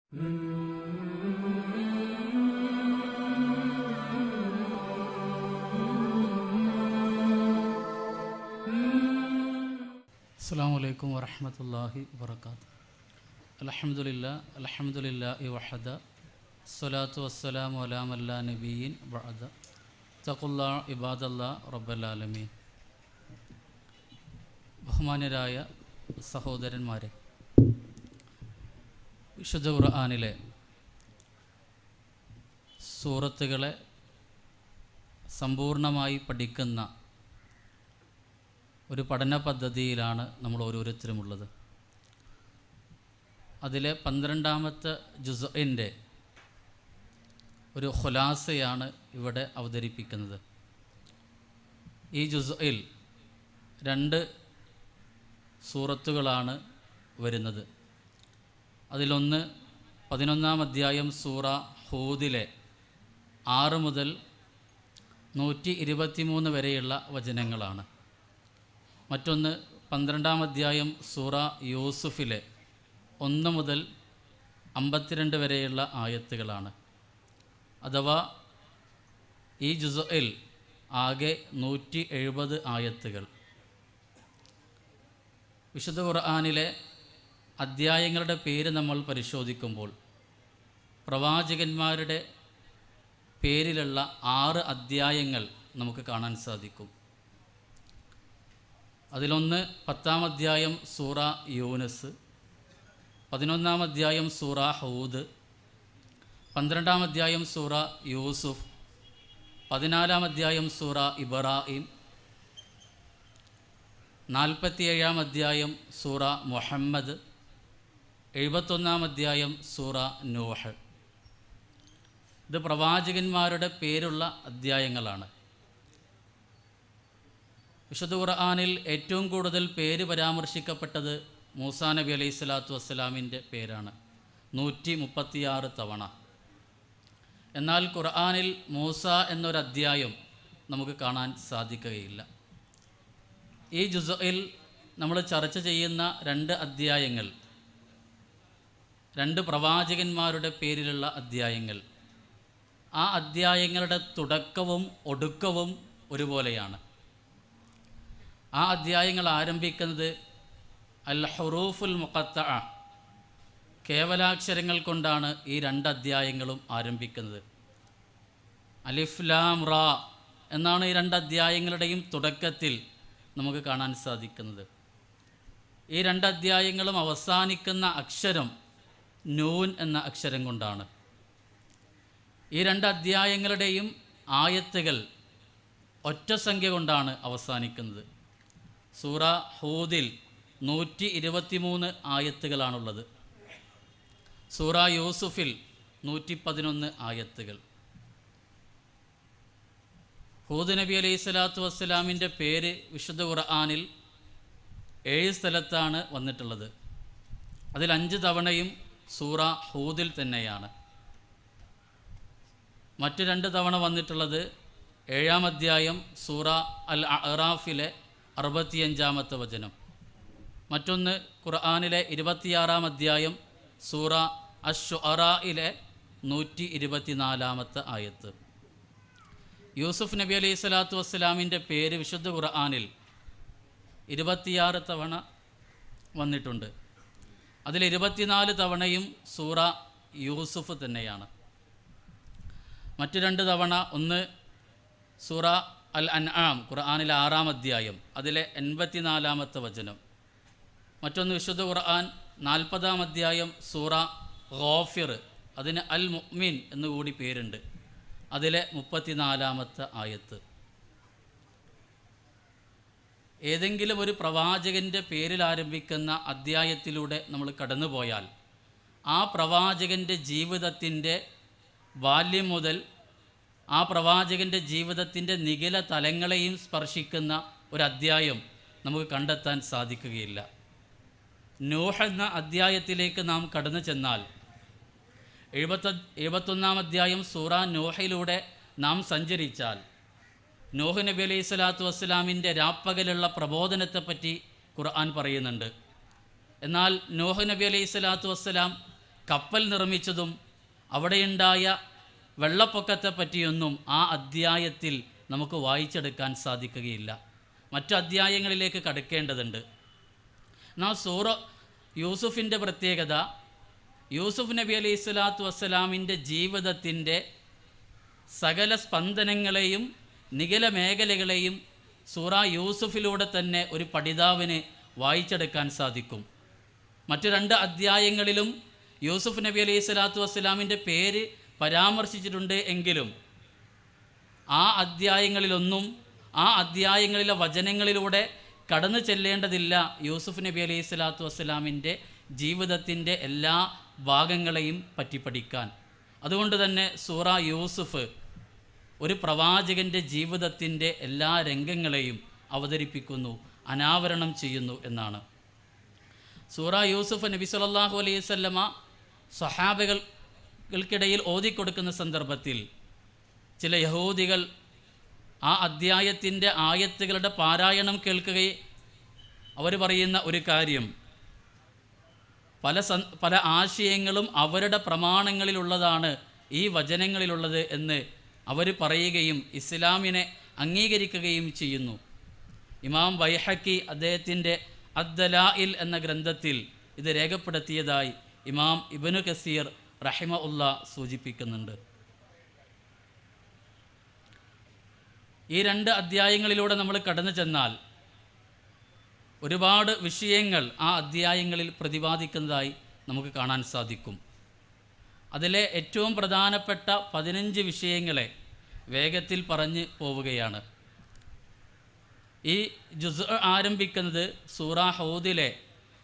അസ്സലാമു അലൈക്കും വറഹ്മത്തുള്ളാഹി വബറകാതുഹു. അൽഹംദുലില്ലാഹി വഹദ സ്വലാത്തു വസ്സലാമു അലാ മൻ ലാ നബിയ്യിൻ ബഅദ. തഖുല്ലാ ഇബാദല്ലാ റബ്ബൽ ആലമീൻ. ബഹുമാന്യരായ സഹോദരന്മാരെ, വിശുദ്ധ ഖുർആനിലെ സൂറത്തുകളെ സമ്പൂർണമായി പഠിക്കുന്ന ഒരു പഠന പദ്ധതിയിലാണ് നമ്മൾ ഓരോരുത്തരുമുള്ളത്. അതിലെ 12ാമത്തെ ജുസ്ഇൻ്റെ ഒരു ഖുലാസയാണ് ഇവിടെ അവതരിപ്പിക്കുന്നത്. ഈ ജുസ്ഇൽ 2 സൂറത്തുകളാണ് വരുന്നത്. അതിലൊന്ന് 11ാം അധ്യായം സൂറ ഹൂദിലെ 6 മുതൽ 123 വരെയുള്ള വചനങ്ങളാണ്. മറ്റൊന്ന് 12ാം അധ്യായം സൂറ യൂസുഫിലെ 1 മുതൽ 52 വരെയുള്ള ആയത്തുകളാണ്. അഥവാ ഈ ജുസ്ഇൽ ആകെ 170 ആയത്തുകൾ. വിശുദ്ധ ഖുർആനിലെ അധ്യായങ്ങളുടെ പേര് നമ്മൾ പരിശോധിക്കുമ്പോൾ പ്രവാചകന്മാരുടെ പേരിലുള്ള 6 അധ്യായങ്ങൾ നമുക്ക് കാണാൻ സാധിക്കും. അതിലൊന്ന് 10ാം അധ്യായം സൂറ യൂനുസ്, 11ാം അധ്യായം സൂറ ഹൂദ്, 12ാം അധ്യായം സൂറ യൂസുഫ്, 14ാം അധ്യായം സൂറ ഇബ്രാഹിം, 47ാം അധ്യായം സൂറ മുഹമ്മദ്, 71ാം അധ്യായം സൂറ നൂഹ്. ഇത് പ്രവാചകന്മാരുടെ പേരുള്ള അധ്യായങ്ങളാണ്. വിശുദ്ധ ഖുർആനിൽ ഏറ്റവും കൂടുതൽ പേര് പരാമർശിക്കപ്പെട്ടത് മൂസാ നബി അലൈഹി സ്വലാത്തു വസ്സലാമിൻ്റെ പേരാണ്, 136 തവണ. എന്നാൽ ഖുർആനിൽ മൂസ എന്നൊരധ്യായം നമുക്ക് കാണാൻ സാധിക്കുകയില്ല. ഈ ജുസ്ഇൽ നമ്മൾ ചർച്ച ചെയ്യുന്ന 2 അധ്യായങ്ങൾ 2 പ്രവാചകന്മാരുടെ പേരിലുള്ള അധ്യായങ്ങൾ. ആ അധ്യായങ്ങളുടെ തുടക്കവും ഒടുക്കവും ഒരുപോലെയാണ്. ആ അധ്യായങ്ങൾ ആരംഭിക്കുന്നത് അൽ ഹുറൂഫുൽ മുഖത്തഅ, കേവലാക്ഷരങ്ങൾ കൊണ്ടാണ് ഈ 2 അധ്യായങ്ങളും ആരംഭിക്കുന്നത്. അലിഫ് ലാം റാ എന്നാണ് ഈ 2 അധ്യായങ്ങളുടെയും തുടക്കത്തിൽ നമുക്ക് കാണാൻ സാധിക്കുന്നത്. ഈ 2 അധ്യായങ്ങളും അവസാനിക്കുന്ന അക്ഷരം നൂൻ എന്ന അക്ഷരം കൊണ്ടാണ്. ഈ 2 അധ്യായങ്ങളുടെയും ആയത്തുകൾ ഒറ്റ സംഖ്യ കൊണ്ടാണ് അവസാനിക്കുന്നത്. സൂറ ഹൂദിൽ 123 ആയത്തുകളാണുള്ളത്. സൂറ യൂസുഫിൽ 111 ആയത്തുകൾ. ഹൂദ് നബി അലൈഹി സ്വലാത്തു വസ്സലാമിൻ്റെ പേര് വിശുദ്ധ ഖുർആനിൽ 7 സ്ഥലത്താണ് വന്നിട്ടുള്ളത്. അതിൽ 5 തവണയും സൂറ ഹൂദിൽ തന്നെയാണ്. മറ്റു 2 തവണ വന്നിട്ടുള്ളത് 7ാം അധ്യായം സൂറ അൽ അറാഫിലെ 65ാമത്തെ വചനം. മറ്റൊന്ന് ഖുർആനിലെ 26ാം അധ്യായം സൂറ അശ്ശുഅറായിലെ 124ാമത്തെ ആയത്ത്. യൂസുഫ് നബി അലൈഹി സ്വലാത്തു വസ്സലാമിൻ്റെ പേര് വിശുദ്ധ ഖുർആനിൽ 26 തവണ വന്നിട്ടുണ്ട്. അതിൽ 24 തവണയും സൂറ യൂസുഫ് തന്നെയാണ്. മറ്റു 2 തവണ, ഒന്ന് സൂറ അൽ അൻആം ഖുർആനിലെ 6ാം അധ്യായം അതിലെ 84ാമത്തെ വചനം. മറ്റൊന്ന് വിശുദ്ധ ഖുർആൻ 40ാം അധ്യായം സൂറ ഗാഫിർ, അതിന് അൽ മുഅ്മിൻ എന്നുകൂടി പേരുണ്ട്, അതിലെ 34ാമത്തെ ആയത്ത്. ഏതെങ്കിലും ഒരു പ്രവാചകൻ്റെ പേരിൽ ആരംഭിക്കുന്ന അധ്യായത്തിലൂടെ നമ്മൾ കടന്നുപോയാൽ ആ പ്രവാചകൻ്റെ ജീവിതത്തിൻ്റെ ബാല്യം മുതൽ ആ പ്രവാചകൻ്റെ ജീവിതത്തിൻ്റെ നിഖില തലങ്ങളെയും സ്പർശിക്കുന്ന ഒരു അധ്യായം നമുക്ക് കണ്ടെത്താൻ സാധിക്കുകയില്ല. നൂഹ് എന്ന അധ്യായത്തിലേക്ക് നാം കടന്നു ചെന്നാൽ 71ാം അധ്യായം സൂറ നൂഹിലൂടെ നാം സഞ്ചരിച്ചാൽ നൂഹ് നബി അലൈഹി സ്വലാത്തു വസ്സലാമിൻ്റെ രാപ്പകലുള്ള പ്രബോധനത്തെപ്പറ്റി ഖുർആൻ പറയുന്നുണ്ട്. എന്നാൽ നൂഹ് നബി അലൈഹി സ്വലാത്തു വസ്സലാം കപ്പൽ നിർമ്മിച്ചതും അവിടെയുണ്ടായ വെള്ളപ്പൊക്കത്തെ പറ്റിയൊന്നും ആ അധ്യായത്തിൽ നമുക്ക് വായിച്ചെടുക്കാൻ സാധിക്കുകയില്ല. മറ്റു അധ്യായങ്ങളിലേക്ക് കടക്കേണ്ടതുണ്ട്. എന്നാൽ സൂറ യൂസുഫിൻ്റെ പ്രത്യേകത, യൂസുഫ് നബി അലൈഹി സ്വലാത്തു വസ്സലാമിൻ്റെ ജീവിതത്തിൻ്റെ സകല സ്പന്ദനങ്ങളെയും നിഖില മേഖലകളെയും സൂറ യൂസുഫിലൂടെ തന്നെ ഒരു പഠിതാവിന് വായിച്ചെടുക്കാൻ സാധിക്കും. മറ്റു 2 അധ്യായങ്ങളിലും യൂസുഫ് നബി അലൈഹി സ്വലാത്തു വസ്സലാമിൻ്റെ പേര് പരാമർശിച്ചിട്ടുണ്ട് എങ്കിലും ആ അധ്യായങ്ങളിലൊന്നും ആ അധ്യായങ്ങളിലെ വചനങ്ങളിലൂടെ കടന്നു ചെല്ലേണ്ടതില്ല യൂസുഫ് നബി അലൈഹി സ്വലാത്തു വസ്സലാമിൻ്റെ ജീവിതത്തിൻ്റെ എല്ലാ ഭാഗങ്ങളെയും പറ്റി പഠിക്കാൻ. അതുകൊണ്ട് തന്നെ സൂറ യൂസുഫ് ഒരു പ്രവാചകൻ്റെ ജീവിതത്തിൻ്റെ എല്ലാ രംഗങ്ങളെയും അവതരിപ്പിക്കുന്നു, അനാവരണം ചെയ്യുന്നു എന്നാണ്. സൂറ യൂസുഫ് നബി സല്ലല്ലാഹു അലൈഹി വസല്ലമ സ്വഹാബകൾക്കിടയിൽ ഓതിക്കൊടുക്കുന്ന സന്ദർഭത്തിൽ ചില യഹൂദികൾ ആ അദ്ധ്യായത്തിൻ്റെ ആയത്തുകളുടെ പാരായണം കേൾക്കുകയും അവർ പറയുന്ന ഒരു കാര്യം, പല ആശയങ്ങളും അവരുടെ പ്രമാണങ്ങളിലുള്ളതാണ് ഈ വചനങ്ങളിലുള്ളത് എന്ന് അവർ പറയുകയും ഇസ്ലാമിനെ അംഗീകരിക്കുകയും ചെയ്യുന്നു. ഇമാം ബൈഹഖി അദ്ദേഹത്തിൻ്റെ അദ്ദലാഇൽ എന്ന ഗ്രന്ഥത്തിൽ ഇത് രേഖപ്പെടുത്തിയതായി ഇമാം ഇബ്നു കസീർ റഹിമഹുല്ല സൂചിപ്പിക്കുന്നുണ്ട്. ഈ 2 അധ്യായങ്ങളിലൂടെ നമ്മൾ കടന്നു ചെന്നാൽ ഒരുപാട് വിഷയങ്ങൾ ആ അധ്യായങ്ങളിൽ പ്രതിപാദിക്കുന്നതായി നമുക്ക് കാണാൻ സാധിക്കും. അതിലെ ഏറ്റവും പ്രധാനപ്പെട്ട 15 വിഷയങ്ങളെ വേഗത്തിൽ പറഞ്ഞ് പോവുകയാണ്. ഈ ജുസ് ആരംഭിക്കുന്നത് സൂറ ഹൂദിലെ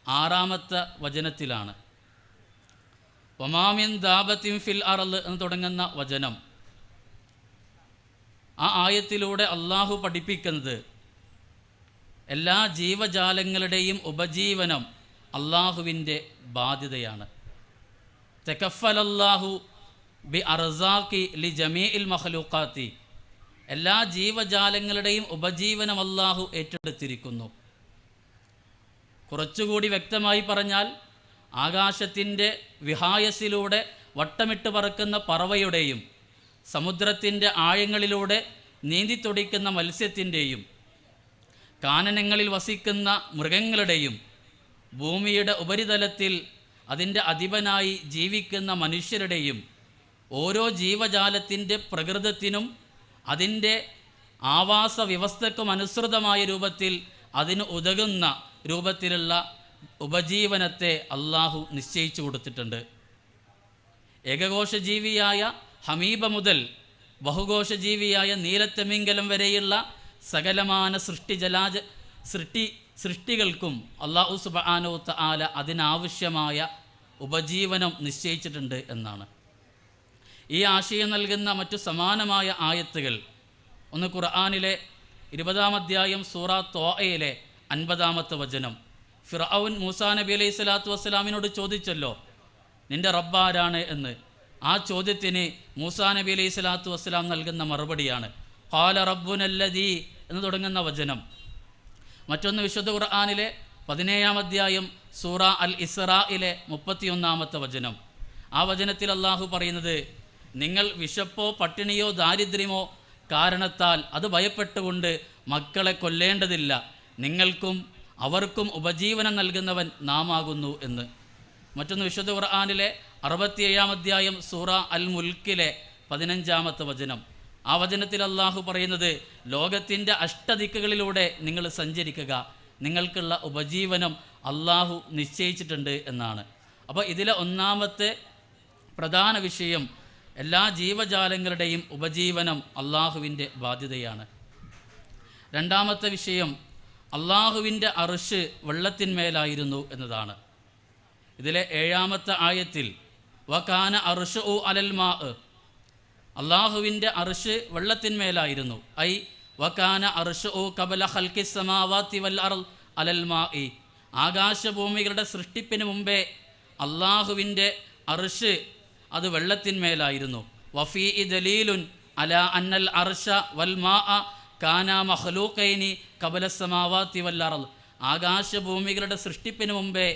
6-ാമത്തെ വചനത്തിലാണ്. വമാമിൻ ദാബത്തിൻ ഫിൽ അർള് എന്ന് തുടങ്ങുന്ന വചനം, ആ ആയത്തിലൂടെ അള്ളാഹു പഠിപ്പിക്കുന്നത് എല്ലാ ജീവജാലങ്ങളുടെയും ഉപജീവനം അള്ളാഹുവിൻ്റെ ബാധ്യതയാണ്. തകഫലല്ലാഹു ബി അർസാഖി ലി ജമീഇൽ മഖ്ലൂഖാത്തി, എല്ലാ ജീവജാലങ്ങളുടെയും ഉപജീവനം അള്ളാഹു ഏറ്റെടുത്തിരിക്കുന്നു. കുറച്ചുകൂടി വ്യക്തമായി പറഞ്ഞാൽ ആകാശത്തിൻ്റെ വിഹായസിലൂടെ വട്ടമിട്ട് പറക്കുന്ന പറവയുടെയും സമുദ്രത്തിൻ്റെ ആഴങ്ങളിലൂടെ നീന്തിത്തുടിക്കുന്ന മത്സ്യത്തിൻ്റെയും കാനനങ്ങളിൽ വസിക്കുന്ന മൃഗങ്ങളുടെയും ഭൂമിയുടെ ഉപരിതലത്തിൽ അതിൻ്റെ അധിപനായി ജീവിക്കുന്ന മനുഷ്യരുടെയും ഓരോ ജീവജാലത്തിൻ്റെ പ്രകൃതത്തിനും അതിൻ്റെ ആവാസ വ്യവസ്ഥയ്ക്കും അനുസൃതമായ രൂപത്തിൽ അതിന് ഉതകുന്ന രൂപത്തിലുള്ള ഉപജീവനത്തെ അള്ളാഹു നിശ്ചയിച്ചു കൊടുത്തിട്ടുണ്ട്. ഏകകോശജീവിയായ ഹമീബ മുതൽ ബഹുകോശജീവിയായ നീലത്തിമിംഗലം വരെയുള്ള സകലമാന സൃഷ്ടികൾക്കും അല്ലാഹു സുബ്ഹാനഹു വ തആല അതിനാവശ്യമായ ഉപജീവനം നിശ്ചയിച്ചിട്ടുണ്ട് എന്നാണ്. ഈ ആശയം നൽകുന്ന മറ്റു സമാനമായ ആയത്തുകൾ ഒന്ന് ഖുർആനിലെ 20-ാം അധ്യായം സൂറ ത്വാഹയിലെ 50-ാമത്തെ വചനം. ഫിർഔൻ മൂസാ നബി അലൈഹി സ്വലാത്തു വസ്സലാമിനോട് ചോദിച്ചല്ലോ, നിൻ്റെ റബ്ബാരാണ് എന്ന്. ആ ചോദ്യത്തിന് മൂസാ നബി അലൈഹി സ്വലാത്തു വസ്സലാം നൽകുന്ന മറുപടിയാണ് ഖാല റബ്ബുനല്ലദീ എന്ന് തുടങ്ങുന്ന വചനം. മറ്റൊന്ന് വിശുദ്ധ ഖുർആനിലെ 17-ാം അധ്യായം സൂറ അൽ ഇസ്രായിലെ 31-ാമത്തെ വചനം. ആ വചനത്തിൽ അള്ളാഹു പറയുന്നത്, നിങ്ങൾ വിശപ്പോ പട്ടിണിയോ ദാരിദ്ര്യമോ കാരണത്താൽ അത് ഭയപ്പെട്ടുകൊണ്ട് മക്കളെ കൊല്ലേണ്ടതില്ല, നിങ്ങൾക്കും അവർക്കും ഉപജീവനം നൽകുന്നവൻ നാം ആകുന്നു എന്ന്. മറ്റൊന്ന് വിശുദ്ധ ഖുർആനിലെ 67-ാം അധ്യായം സൂറ അൽ മുൽക്കിലെ 15-ാമത്തെ വചനം. ആ വചനത്തിൽ അള്ളാഹു പറയുന്നത്, ലോകത്തിൻ്റെ അഷ്ടദിക്കുകളിലൂടെ നിങ്ങൾ സഞ്ചരിക്കുക, നിങ്ങൾക്കുള്ള ഉപജീവനം അള്ളാഹു നിശ്ചയിച്ചിട്ടുണ്ട് എന്നാണ്. അപ്പോൾ ഇതിലെ ഒന്നാമത്തെ പ്രധാന വിഷയം എല്ലാ ജീവജാലങ്ങളുടെയും ഉപജീവനം അള്ളാഹുവിൻ്റെ ബാധ്യതയാണ്. രണ്ടാമത്തെ വിഷയം അള്ളാഹുവിൻ്റെ അർശ് വെള്ളത്തിന്മേലായിരുന്നു എന്നതാണ്. ഇതിലെ 7-ാമത്തെ ആയത്തിൽ വകാന അർശുഉ അലൽ മാ, അള്ളാഹുവിൻ്റെ അർശ് വെള്ളത്തിന്മേലായിരുന്നു. ഐ വകാന അർശുഉ ഖബല ഖൽഖിസ് സമാവാതി വൽ അർള് അലൽ മാഇ, ആകാശഭൂമികളുടെ സൃഷ്ടിപ്പിന് മുമ്പേ അള്ളാഹുവിൻ്റെ അർശ് അത് വെള്ളത്തിന്മേലായിരുന്നു. വഫീ ദലീലുൻ അലാ അന്നൽ അർശ വൽ മാ കാന മഖ്ലൂഖൈനി ഖബല സമാവാതി വൽ അർള്, ആകാശഭൂമികളുടെ സൃഷ്ടിപ്പിന് മുമ്പേ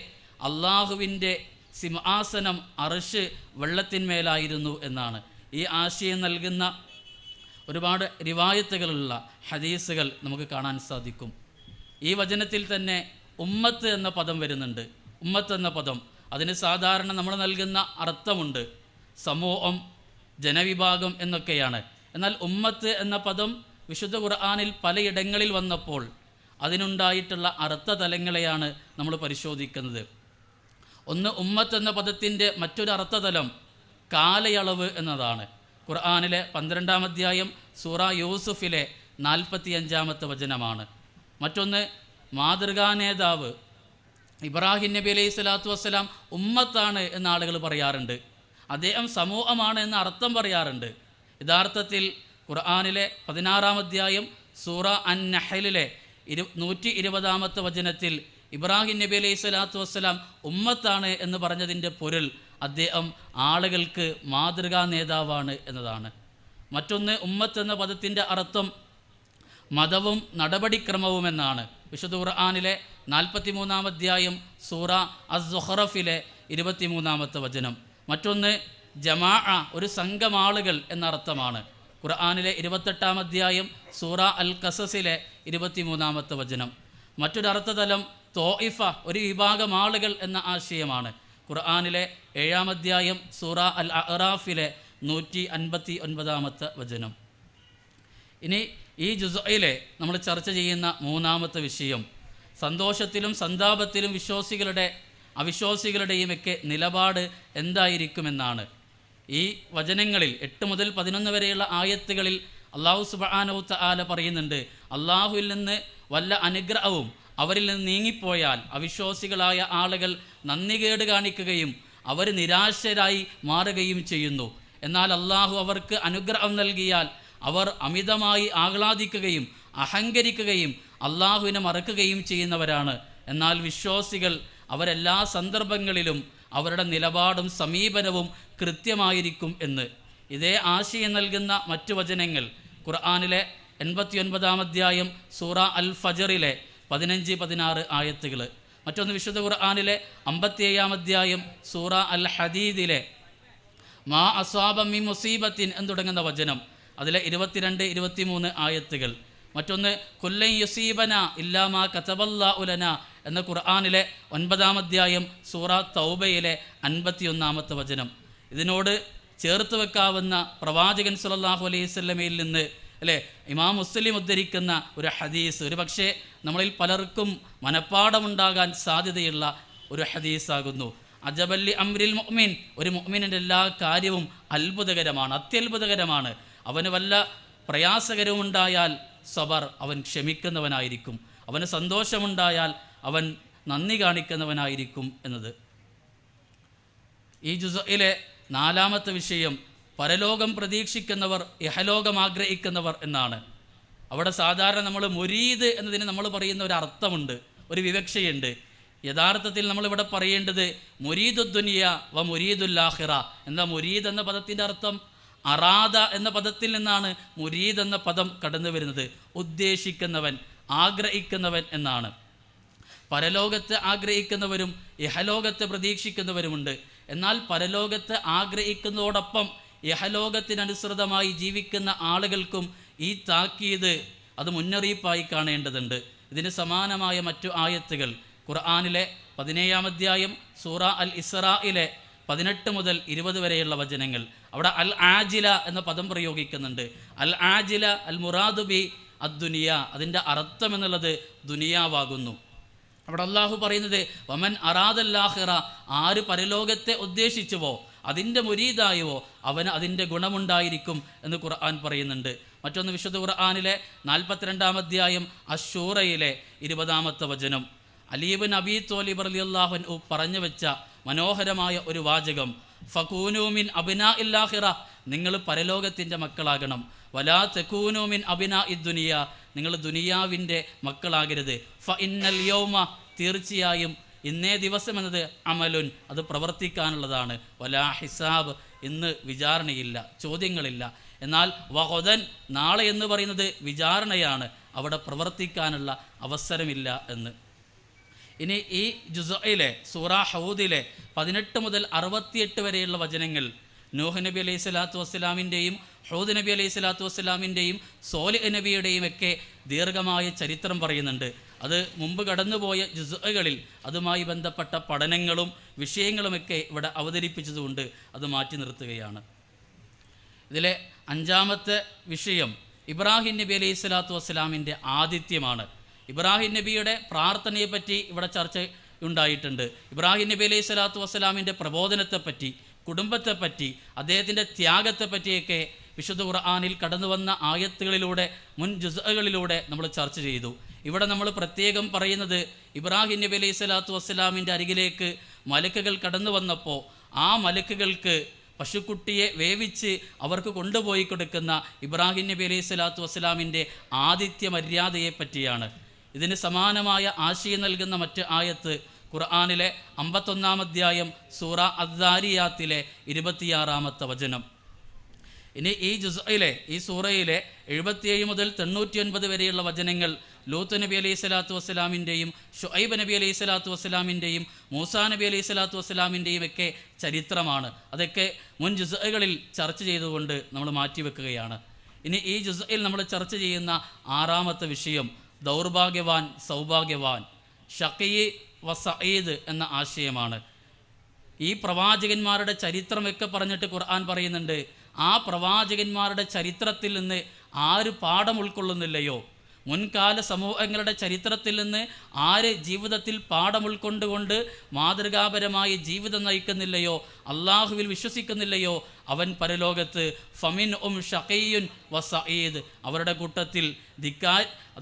അള്ളാഹുവിൻ്റെ സിംഹാസനം അർശ് വെള്ളത്തിന്മേലായിരുന്നു എന്നാണ്. ഈ ആശയം നൽകുന്ന ഒരുപാട് റിവായത്തുകളുള്ള ഹദീസുകൾ നമുക്ക് കാണാൻ സാധിക്കും. ഈ വചനത്തിൽ തന്നെ ഉമ്മത്ത് എന്ന പദം വരുന്നുണ്ട്. ഉമ്മത്ത് എന്ന പദം അതിന് സാധാരണ നമ്മൾ നൽകുന്ന അർത്ഥമുണ്ട്, സമൂഹം, ജനവിഭാഗം എന്നൊക്കെയാണ്. എന്നാൽ ഉമ്മത്ത് എന്ന പദം വിശുദ്ധ ഖുർആനിൽ പലയിടങ്ങളിൽ വന്നപ്പോൾ അതിനുണ്ടായിട്ടുള്ള അർത്ഥതലങ്ങളെയാണ് നമ്മൾ പരിശോധിക്കുന്നത്. ഒന്ന്, ഉമ്മത്ത് എന്ന പദത്തിൻ്റെ മറ്റൊരു അർത്ഥതലം കാലയളവ് എന്നതാണ്. ഖുർആനിലെ 12-ാം അധ്യായം സൂറ യൂസുഫിലെ 45-ാമത്തെ വചനമാണ്. മറ്റൊന്ന്, മാതൃകാ നേതാവ് ഇബ്രാഹിം നബി അലൈഹി സ്വലാത്തു വസ്സലാം ഉമ്മത്താണ് എന്ന ആളുകൾ പറയാറുണ്ട്. അദ്ദേഹം സമൂഹമാണ് എന്ന അർത്ഥം പറയാറുണ്ട്. യഥാർത്ഥത്തിൽ ഖുർആനിലെ 16-ാം അധ്യായം സൂറ അൻ-നഹ്ലിലെ 120-ാമത്തെ വചനത്തിൽ ഇബ്രാഹിം നബി അലൈഹി സ്വലാത്തു വസ്സലാം ഉമ്മത്താണ് എന്ന് പറഞ്ഞതിൻ്റെ പൊരുൾ അദ്ദേഹം ആളുകൾക്ക് മാതൃകാ നേതാവാണ് എന്നതാണ്. മറ്റൊന്ന്, ഉമ്മത്ത് എന്ന പദത്തിൻ്റെ അർത്ഥം മതവും നടപടിക്രമവും എന്നാണ്. വിശുദ്ധ ഖുർആനിലെ 43-ാം അധ്യായം സൂറ അസ്-സുഖ്റഫിലെ 23-ാമത്തെ വചനം. മറ്റൊന്ന്, ജമാഅ, ഒരു സംഘം ആളുകൾ എന്ന അർത്ഥമാണ്. ഖുർആനിലെ 28-ാം അധ്യായം സൂറ അൽ ഖസസിലെ 23-ാമത്തെ വചനം. മറ്റൊരർത്ഥതലം തോയിഫ, ഒരു വിഭാഗം ആളുകൾ എന്ന ആശയമാണ്. ഖുർആനിലെ 7-ാം അധ്യായം സൂറ അൽ അറാഫിലെ 159-ാമത്തെ വചനം. ഇനി ഈ ജുസ്ഇലെ നമ്മൾ ചർച്ച ചെയ്യുന്ന മൂന്നാമത്തെ വിഷയം സന്തോഷത്തിലും സന്താപത്തിലും വിശ്വാസികളുടെ അവിശ്വാസികളുടെയുമൊക്കെ നിലപാട് എന്തായിരിക്കുമെന്നാണ്. ഈ വചനങ്ങളിൽ 8 മുതൽ 11 വരെയുള്ള ആയത്തുകളിൽ അല്ലാഹു സുബ്ഹാനഹു തആല പറയുന്നുണ്ട്, അള്ളാഹുവിൽ നിന്ന് വല്ല അനുഗ്രഹവും അവരിൽ നിന്ന് നീങ്ങിപ്പോയാൽ അവിശ്വാസികളായ ആളുകൾ നന്ദികേട് കാണിക്കുകയും അവർ നിരാശരായി മാറുകയും ചെയ്യുന്നു. എന്നാൽ അള്ളാഹു അവർക്ക് അനുഗ്രഹം നൽകിയാൽ അവർ അമിതമായി ആഹ്ലാദിക്കുകയും അഹങ്കരിക്കുകയും അള്ളാഹുവിനെ മറക്കുകയും ചെയ്യുന്നവരാണ്. എന്നാൽ വിശ്വാസികൾ അവരെല്ലാ സന്ദർഭങ്ങളിലും അവരുടെ നിലപാടും സമീപനവും കൃത്യമായിരിക്കും എന്ന്. ഇതേ ആശയം നൽകുന്ന മറ്റു വചനങ്ങൾ ഖുർആനിലെ 89-ാം അധ്യായം സൂറ അൽ ഫജറിലെ 15-16 ആയത്തുകൾ. മറ്റൊന്ന്, വിശുദ്ധ ഖുർആനിലെ 57-ാം അധ്യായം സൂറ അൽ ഹദീദിലെ മാ അസ്വാബ മിൻ മുസീബത്തിൻ എന്ന് തുടങ്ങുന്ന വചനം, അതിലെ 22-23 ആയത്തുകൾ. മറ്റൊന്ന്, കുല്ലൻ യുസീബന ഇല്ലാ മാ കതബല്ലാഹു ലനാ എന്ന ഖുർആനിലെ 9-ാം അധ്യായം സൂറ തൗബയിലെ 51-ാമത്തെ വചനം. ഇതിനോട് ചേർത്ത് വെക്കാവുന്ന പ്രവാചകൻ സല്ലല്ലാഹു അലൈഹി വസല്ലമയിൽ നിന്ന് ഇമാം മുസ്ലിം ഉദ്ധരിക്കുന്ന ഒരു ഹദീസ്, ഒരു പക്ഷേ നമ്മളിൽ പലർക്കും മനപ്പാടമുണ്ടാകാൻ സാധ്യതയുള്ള ഒരു ഹദീസാകുന്നു. അജബല്ലി അംരിൽ മുഅ്മിൻ, ഒരു മുഅ്മിനിൻ്റെ എല്ലാ കാര്യവും അത്ഭുതകരമാണ്, അത്യത്ഭുതകരമാണ്. അവന് വല്ല പ്രയാസകരവുമുണ്ടായാൽ സബർ, അവൻ ക്ഷമിക്കുന്നവനായിരിക്കും. അവന് സന്തോഷമുണ്ടായാൽ അവൻ നന്ദി കാണിക്കുന്നവനായിരിക്കും എന്നത്. ഈ ജുസ്ഇലെ 4-ാമത്തെ വിഷയം പരലോകം പ്രതീക്ഷിക്കുന്നവർ, ഇഹലോകം ആഗ്രഹിക്കുന്നവർ എന്നാണ്. അവിടെ സാധാരണ നമ്മൾ മുരീദ് എന്നതിന് നമ്മൾ പറയുന്ന ഒരു അർത്ഥമുണ്ട്, ഒരു വിവക്ഷയുണ്ട്. യഥാർത്ഥത്തിൽ നമ്മളിവിടെ പറയേണ്ടത് മുരീദു ദുനിയ വ മുരീദുൽ ആഖിറ. എന്താ മുരീദ് എന്ന പദത്തിൻ്റെ അർത്ഥം? അറാദ എന്ന പദത്തിൽ നിന്നാണ് മുരീദ് എന്ന പദം കടന്നു വരുന്നത്. ഉദ്ദേശിക്കുന്നവൻ, ആഗ്രഹിക്കുന്നവൻ എന്നാണ്. പരലോകത്ത് ആഗ്രഹിക്കുന്നവരും ഇഹലോകത്തെ പ്രതീക്ഷിക്കുന്നവരുമുണ്ട്. എന്നാൽ പരലോകത്ത് ആഗ്രഹിക്കുന്നതോടൊപ്പം ഇഹലോകത്തിനനുസൃതമായി ജീവിക്കുന്ന ആളുകൾക്കും ഈ താക്കീത് അത് മുന്നറിയിപ്പായി കാണേണ്ടതുണ്ട്. ഇതിന് സമാനമായ മറ്റു ആയത്തുകൾ ഖുർആനിലെ 17-ാം അധ്യായം സൂറ അൽ ഇസ്രായിലെ 18 മുതൽ 20 വരെയുള്ള വചനങ്ങൾ. അവിടെ അൽ ആജില എന്ന പദം പ്രയോഗിക്കുന്നുണ്ട്. അൽ ആജില അൽ മുറാദുബി അദ്ദുനിയ, അതിൻ്റെ അർത്ഥം എന്നുള്ളത് ദുനിയാവാകുന്നു. അവിടെ അള്ളാഹു പറയുന്നത് വമൻ അറാദൽ ആഖിറ, ആര് പരലോകത്തെ ഉദ്ദേശിച്ചുവോ, അതിൻ്റെ മുരീദായുവോ, അവന് അതിൻ്റെ ഗുണമുണ്ടായിരിക്കും എന്ന് ഖുർആൻ പറയുന്നുണ്ട്. മറ്റൊന്ന്, വിശുദ്ധ ഖുർആനിലെ 42-ാം അധ്യായം അശ്ശൂറയിലെ 20-ാമത്തെ വചനം. അലി ഇബ്നു അബീ ത്വാലിബ് റളിയല്ലാഹു അൻഹു പറഞ്ഞു വെച്ച മനോഹരമായ ഒരു വാചകം, ഫകൂനൂ മിൻ അബ്നാഇൽ ആഖിറ, നിങ്ങൾ പരലോകത്തിൻ്റെ മക്കളാകണം. വലാ തകൂനൂ മിൻ അബ്നാഇദ് ദുനിയ, നിങ്ങൾ ദുനിയാവിൻ്റെ മക്കളാകരുത്. ഫ ഇന്നൽ യൗമ, തീർച്ചയായും ഇന്നേ ദിവസം എന്നത് അമലുൻ, അത് പ്രവർത്തിക്കാനുള്ളതാണ്. വലാ ഹിസാബ്, ഇന്ന് വിചാരണയില്ല, ചോദ്യങ്ങളില്ല. എന്നാൽ വഹദൻ, നാളെ എന്ന് പറയുന്നത് വിചാരണയാണ്, അവിടെ പ്രവർത്തിക്കാനുള്ള അവസരമില്ല എന്ന്. ഇനി ഈ ജുസയിലെ സൂറ ഹൗദിലെ 18 മുതൽ 68 വരെയുള്ള വചനങ്ങൾ നൂഹ് നബി അലൈഹി സ്വലാത്തു വസ്സലാമിൻ്റെയും ഹൂദ് നബി അലൈഹി സ്വലാത്തു വസ്സലാമിൻ്റെയും സോലിഹ് നബിയുടെയും ഒക്കെ ദീർഘമായ ചരിത്രം പറയുന്നുണ്ട്. അത് മുമ്പ് കടന്നുപോയ ജുസുകളിൽ അതുമായി ബന്ധപ്പെട്ട പഠനങ്ങളും വിഷയങ്ങളുമൊക്കെ ഇവിടെ അവതരിപ്പിച്ചതുകൊണ്ട് അത് മാറ്റി നിർത്തുകയാണ്. ഇതിലെ 5ാമത്തെ വിഷയം ഇബ്രാഹിം നബി അലൈഹി സ്വലാത്തു വസ്സലാമിൻ്റെ ആതിഥ്യമാണ്. ഇബ്രാഹിം നബിയുടെ പ്രാർത്ഥനയെപ്പറ്റി ഇവിടെ ചർച്ച ഉണ്ടായിട്ടുണ്ട്. ഇബ്രാഹിം നബി അലൈഹി സ്വലാത്തു വസ്സലാമിൻ്റെ പ്രബോധനത്തെപ്പറ്റി, കുടുംബത്തെപ്പറ്റി, അദ്ദേഹത്തിൻ്റെ ത്യാഗത്തെപ്പറ്റിയൊക്കെ വിശുദ്ധ ഖുർആനിൽ കടന്നു വന്ന ആയത്തുകളിലൂടെ, മുൻ ജുസ്അകളിലൂടെ നമ്മൾ ചർച്ച ചെയ്തു. ഇവിടെ നമ്മൾ പ്രത്യേകം പറയുന്നത് ഇബ്രാഹിം നബി അലൈഹി സ്വലാത്തു വസ്സലാമിൻ്റെ അരികിലേക്ക് മലക്കുകൾ കടന്നു വന്നപ്പോൾ ആ മലക്കുകൾക്ക് പശുക്കുട്ടിയെ വേവിച്ച് അവർക്ക് കൊണ്ടുപോയി കൊടുക്കുന്ന ഇബ്രാഹിം നബി അലൈഹി സ്വലാത്തു വസ്സലാമിൻ്റെ ആതിഥ്യ മര്യാദയെ പറ്റിയാണ്. ഇതിന് സമാനമായ ആശയം നൽകുന്ന മറ്റ് ആയത്ത് ഖുർആനിലെ 51-ാം അധ്യായം സൂറ അദ്ദാരിയാത്തിലെ 26-ാമത്തെ വചനം. ഇനി ഈ ജുസ്ഇലെ, ഈ സൂറയിലെ 77 മുതൽ 99 വരെയുള്ള വചനങ്ങൾ ലൂത്ത് നബി അലൈഹി സ്വലാത്തു വസ്സലാമിൻ്റെയും ഷുഐബ് നബി അലൈഹി സ്വലാത്തു വസ്സലാമിൻ്റെയും മൂസാ നബി അലൈഹി സ്വലാത്തു വസ്സലാമിൻ്റെയും ഒക്കെ ചരിത്രമാണ്. അതൊക്കെ മുൻ ജുസ്അകളിൽ ചർച്ച ചെയ്തുകൊണ്ട് നമ്മൾ മാറ്റിവെക്കുകയാണ്. ഇനി ഈ ജുസ്ഇൽ നമ്മൾ ചർച്ച ചെയ്യുന്ന 6ാമത്തെ വിഷയം ദൗർഭാഗ്യവാൻ, സൗഭാഗ്യവാൻ, ഷഖീ വ സഈദ് എന്ന ആശയമാണ്. ഈ പ്രവാചകന്മാരുടെ ചരിത്രമൊക്കെ പറഞ്ഞിട്ട് ഖുർആൻ പറയുന്നുണ്ട്, ആ പ്രവാചകന്മാരുടെ ചരിത്രത്തിൽ നിന്ന് ആര് പാഠം ഉൾക്കൊള്ളുന്നില്ലയോ, മുൻകാല സമൂഹങ്ങളുടെ ചരിത്രത്തിൽ നിന്ന് ആര് ജീവിതത്തിൽ പാഠം ഉൾക്കൊണ്ടുകൊണ്ട് മാതൃകാപരമായ ജീവിതം നയിക്കുന്നില്ലയോ, അള്ളാഹുവിൽ വിശ്വസിക്കുന്നില്ലയോ, അവൻ പരലോകത്ത് ഫമിൻ ഷഖീയുൻ വ സഈദ്, അവരുടെ കൂട്ടത്തിൽ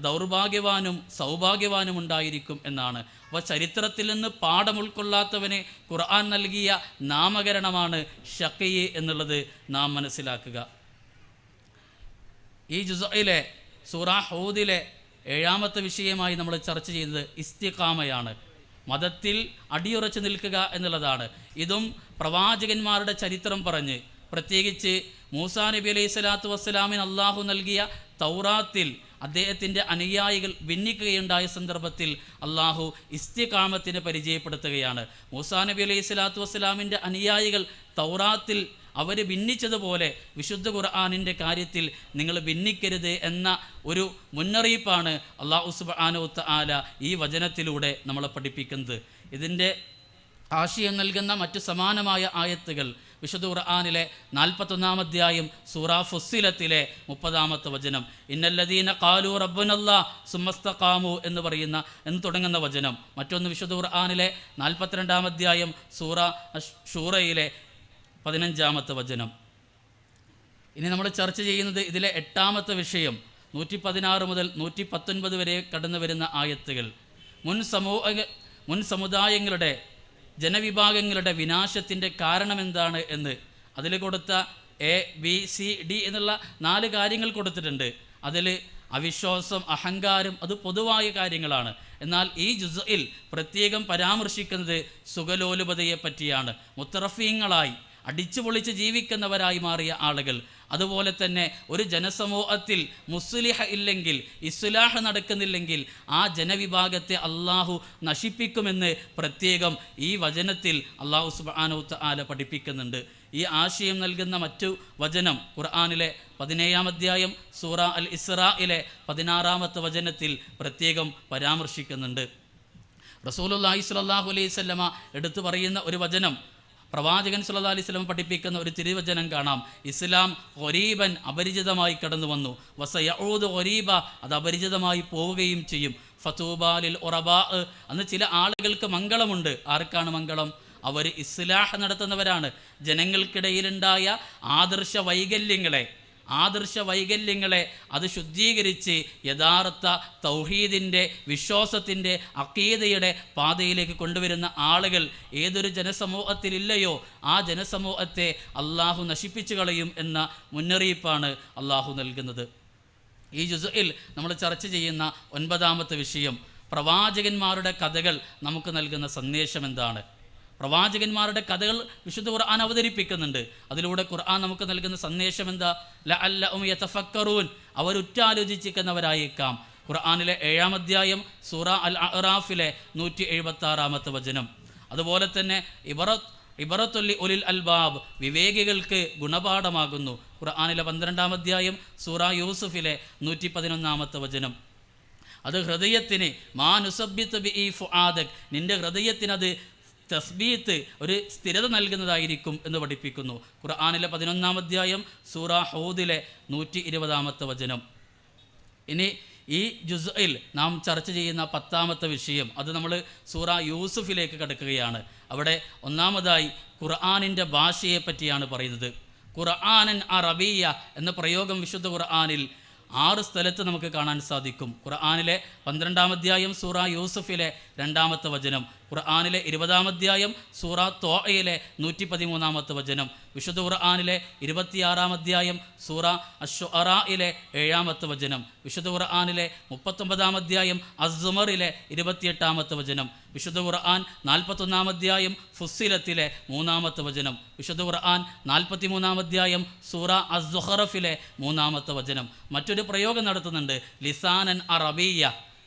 ദൗർഭാഗ്യവാനും സൗഭാഗ്യവാനും ഉണ്ടായിരിക്കും എന്നാണ്. അപ്പോൾ ചരിത്രത്തിൽ നിന്ന് പാഠം ഉൾക്കൊള്ളാത്തവന് ഖുർആൻ നൽകിയ നാമകരണമാണ് ഷഖീ എന്നുള്ളത് നാം മനസ്സിലാക്കുക. ഈ ജുസ്ഇലെ സൂറ ഹൂദിലെ 7ാമത്തെ വിഷയമായി നമ്മൾ ചർച്ച ചെയ്തത് ഇസ്തിഖാമയാണ്. മതത്തിൽ അടിയുറച്ചു നിൽക്കുക എന്നുള്ളതാണ്. ഇതും പ്രവാചകന്മാരുടെ ചരിത്രം പറഞ്ഞ്, പ്രത്യേകിച്ച് മൂസാ നബി അലൈഹി സ്വലാത്തു വസ്സലാമിന് അള്ളാഹു നൽകിയ തൗറാത്തിൽ അദ്ദേഹത്തിൻ്റെ അനുയായികൾ ഭിന്നിക്കുകയുണ്ടായ സന്ദർഭത്തിൽ അള്ളാഹു ഇസ്തിഖാമത്തിനെ പരിചയപ്പെടുത്തുകയാണ്. മൂസാ നബി അലൈഹി സ്വലാത്തു വസ്സലാമിൻ്റെ അനുയായികൾ തൗറാത്തിൽ അവർ ഭിന്നിച്ചതുപോലെ വിശുദ്ധ ഖുർആനിൻ്റെ കാര്യത്തിൽ നിങ്ങൾ ഭിന്നിക്കരുത് എന്ന ഒരു മുന്നറിയിപ്പാണ് അല്ലാഹു സുബ്ഹാനഹു വ തആല ഈ വചനത്തിലൂടെ നമ്മളെ പഠിപ്പിക്കുന്നത്. ഇതിൻ്റെ ആശയം നൽകുന്ന മറ്റു സമാനമായ ആയത്തുകൾ വിശുദ്ധ ഖുർആനിലെ 41-ാം അധ്യായം സൂറ ഫുസ്സിലത്തിലെ 30-ാമത്തെ വചനം, ഇന്നല്ലദീന ഖാലൂ റബ്ബുനല്ലാഹ് സുമ്മസ്തഖാമു എന്ന് തുടങ്ങുന്ന വചനം. മറ്റൊന്ന് വിശുദ്ധ ഖുർആനിലെ 42-ാം അധ്യായം സൂറ ഷൂറയിലെ 15-ാമത്തെ വചനം. ഇനി നമ്മൾ ചർച്ച ചെയ്യുന്നത് ഇതിലെ 8ാമത്തെ വിഷയം 116 മുതൽ 119 വരെ കടന്നു വരുന്ന ആയത്തുകൾ മുൻ സമുദായങ്ങളുടെ, ജനവിഭാഗങ്ങളുടെ വിനാശത്തിൻ്റെ കാരണമെന്താണ് എന്ന് അതിൽ കൊടുത്ത ABCD എന്നുള്ള 4 കാര്യങ്ങൾ കൊടുത്തിട്ടുണ്ട്. അതിൽ അവിശ്വാസം, അഹങ്കാരം, അത് പൊതുവായ കാര്യങ്ങളാണ്. എന്നാൽ ഈ ജുസ്ഇൽ പ്രത്യേകം പരാമർശിക്കുന്നത് സുഖലോലുപതയെ പറ്റിയാണ്. മുത്തറഫീങ്ങളായി അടിച്ചു പൊളിച്ച് ജീവിക്കുന്നവരായി മാറിയ ആളുകൾ, അതുപോലെ തന്നെ ഒരു ജനസമൂഹത്തിൽ മുസ്ലിഹ ഇല്ലെങ്കിൽ, ഇസ്ലാഹ് നടക്കുന്നില്ലെങ്കിൽ ആ ജനവിഭാഗത്തെ അള്ളാഹു നശിപ്പിക്കുമെന്ന് പ്രത്യേകം ഈ വചനത്തിൽ അള്ളാഹു സുബ്ഹാനഹു വ തആല പഠിപ്പിക്കുന്നുണ്ട്. ഈ ആശയം നൽകുന്ന മറ്റു വചനം ഖുർആനിലെ 17-ാം അധ്യായം സൂറ അൽ ഇസ്രായിലെ 16-ാമത്തെ വചനത്തിൽ പ്രത്യേകം പരാമർശിക്കുന്നുണ്ട്. റസൂലുള്ളാഹി സ്വല്ലല്ലാഹു അലൈഹി വസല്ലമ എടുത്തു പറയുന്ന ഒരു വചനം, പ്രവാചകൻ സല്ലല്ലാഹു അലൈഹി വസല്ലം പഠിപ്പിക്കുന്ന ഒരു തിരുവചനം കാണാം. ഇസ്ലാം ഗരീബൻ, അപരിചിതമായി കടന്നു വന്നു, വസയഊദു ഗരീബ, അത് അപരിചിതമായി പോവുകയും ചെയ്യും. ഫതൂബാലിൽ ഉറബാ, അന്ന് ചില ആളുകൾക്ക് മംഗളമുണ്ട്. ആർക്കാണ് മംഗളം? അവർ ഇസ്ലാഹ് നടത്തുന്നവരാണ്. ജനങ്ങൾക്കിടയിലുണ്ടായ ആദർശ വൈകല്യങ്ങളെ അത് ശുദ്ധീകരിച്ച് യഥാർത്ഥ തൗഹീദിൻ്റെ, വിശ്വാസത്തിൻ്റെ, അഖീദയുടെ പാതയിലേക്ക് കൊണ്ടുവരുന്ന ആളുകൾ ഏതൊരു ജനസമൂഹത്തിലില്ലയോ ആ ജനസമൂഹത്തെ അള്ളാഹു നശിപ്പിച്ചു കളയും എന്ന മുന്നറിയിപ്പാണ് അള്ളാഹു നൽകുന്നത്. ഈ ജുസ്ഇൽ നമ്മൾ ചർച്ച ചെയ്യുന്ന 9ാമത്തെ വിഷയം പ്രവാചകന്മാരുടെ കഥകൾ നമുക്ക് നൽകുന്ന സന്ദേശം എന്താണ്? പ്രവാചകന്മാരുടെ കഥകൾ വിശുദ്ധ ഖുർആൻ അവതരിപ്പിക്കുന്നുണ്ട്. അതിലൂടെ ഖുർആൻ നമുക്ക് നൽകുന്ന സന്ദേശം എന്താ? ലഅല്ലഹും യതഫക്കറൂൻ, അവർ ഉറ്റാലോചിക്കുന്നവരായേക്കാം. ഖുർആനിലെ 7-ാം അധ്യായം സൂറ അൽ അറാഫിലെ 176-ാമത്തെ വചനം. അതുപോലെ തന്നെ ഇബറത്തുല്ലി ഉലിൽ അൽബാബ്, വിവേകികൾക്ക് ഗുണപാഠമാകുന്നു, ഖുർആനിലെ 12-ാം അധ്യായം സൂറ യൂസുഫിലെ 111-ാമത്തെ വചനം. അത് ഹൃദയത്തിന് മാനുസബ്ബിത്ത് ബി ഫുആദക്, നിൻ്റെ ഹൃദയത്തിനത് തസ്ബീത്ത്, ഒരു സ്ഥിരത നൽകുന്നതായിരിക്കും എന്ന് പഠിപ്പിക്കുന്നു. ഖുർആനിലെ 11-ാം അധ്യായം സൂറ ഹൂദിലെ 120-ാമത്തെ വചനം. ഇനി ഈ ജുസ്ഇൽ നാം ചർച്ച ചെയ്യുന്ന 10-ാമത്തെ വിഷയം, അത് നമ്മൾ സൂറ യൂസുഫിലേക്ക് കടക്കുകയാണ്. അവിടെ ഒന്നാമതായി ഖുർആനിൻ്റെ ഭാഷയെ പറ്റിയാണ് പറയുന്നത്. ഖുർആനൻ അറബിയ എന്ന പ്രയോഗം വിശുദ്ധ ഖുർആനിൽ 6 സ്ഥലത്ത് നമുക്ക് കാണാൻ സാധിക്കും. ഖുർആനിലെ 12-ാം അധ്യായം സൂറ യൂസുഫിലെ 2-ാമത്തെ വചനം, ഖുർആനിലെ 20-ാം അധ്യായം സൂറ തോഅയിലെ 113-ാമത്തെ വചനം, വിശുദ്ധ ഖുർആനിലെ 26-ാം അധ്യായം സൂറ അശ്ശുഅറായിലെ 7-ാമത്തെ വചനം, വിശുദ്ധ ഖുർആനിലെ 39-ാം അധ്യായം അസ്സുമറിലെ 28-ാമത്തെ വചനം, വിശുദ്ധ ഖുർആൻ 41-ാം അധ്യായം ഫുസ്സിലത്തിലെ 3-ാമത്തെ വചനം, വിശുദ്ധ ഖുർആൻ 43-ാം അധ്യായം സൂറ അസ്സുഖറഫിലെ 3-ാമത്തെ വചനം. മറ്റൊരു പ്രയോഗം നടത്തുന്നുണ്ട്, ലിസാനൻ അറബിയ.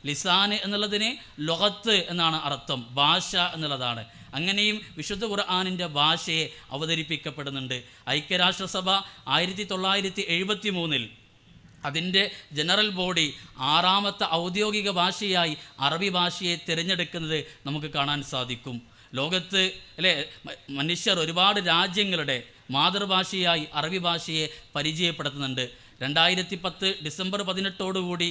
ലിസാന് എന്നുള്ളതിന് ലൊഗത്ത് എന്നാണ് അർത്ഥം, ഭാഷ എന്നുള്ളതാണ്. അങ്ങനെയും വിശുദ്ധ ഖുർആനിൻ്റെ ഭാഷയെ അവതരിപ്പിക്കപ്പെടുന്നുണ്ട്. ഐക്യരാഷ്ട്രസഭ 1973 അതിൻ്റെ ജനറൽ ബോഡി 6-ാമത്തെ ഔദ്യോഗിക ഭാഷയായി അറബി ഭാഷയെ തിരഞ്ഞെടുക്കുന്നത് നമുക്ക് കാണാൻ സാധിക്കും. ലോകത്ത് മനുഷ്യർ ഒരുപാട് രാജ്യങ്ങളുടെ മാതൃഭാഷയായി അറബി ഭാഷയെ പരിചയപ്പെടുത്തുന്നുണ്ട്. 2010 ഡിസംബർ 18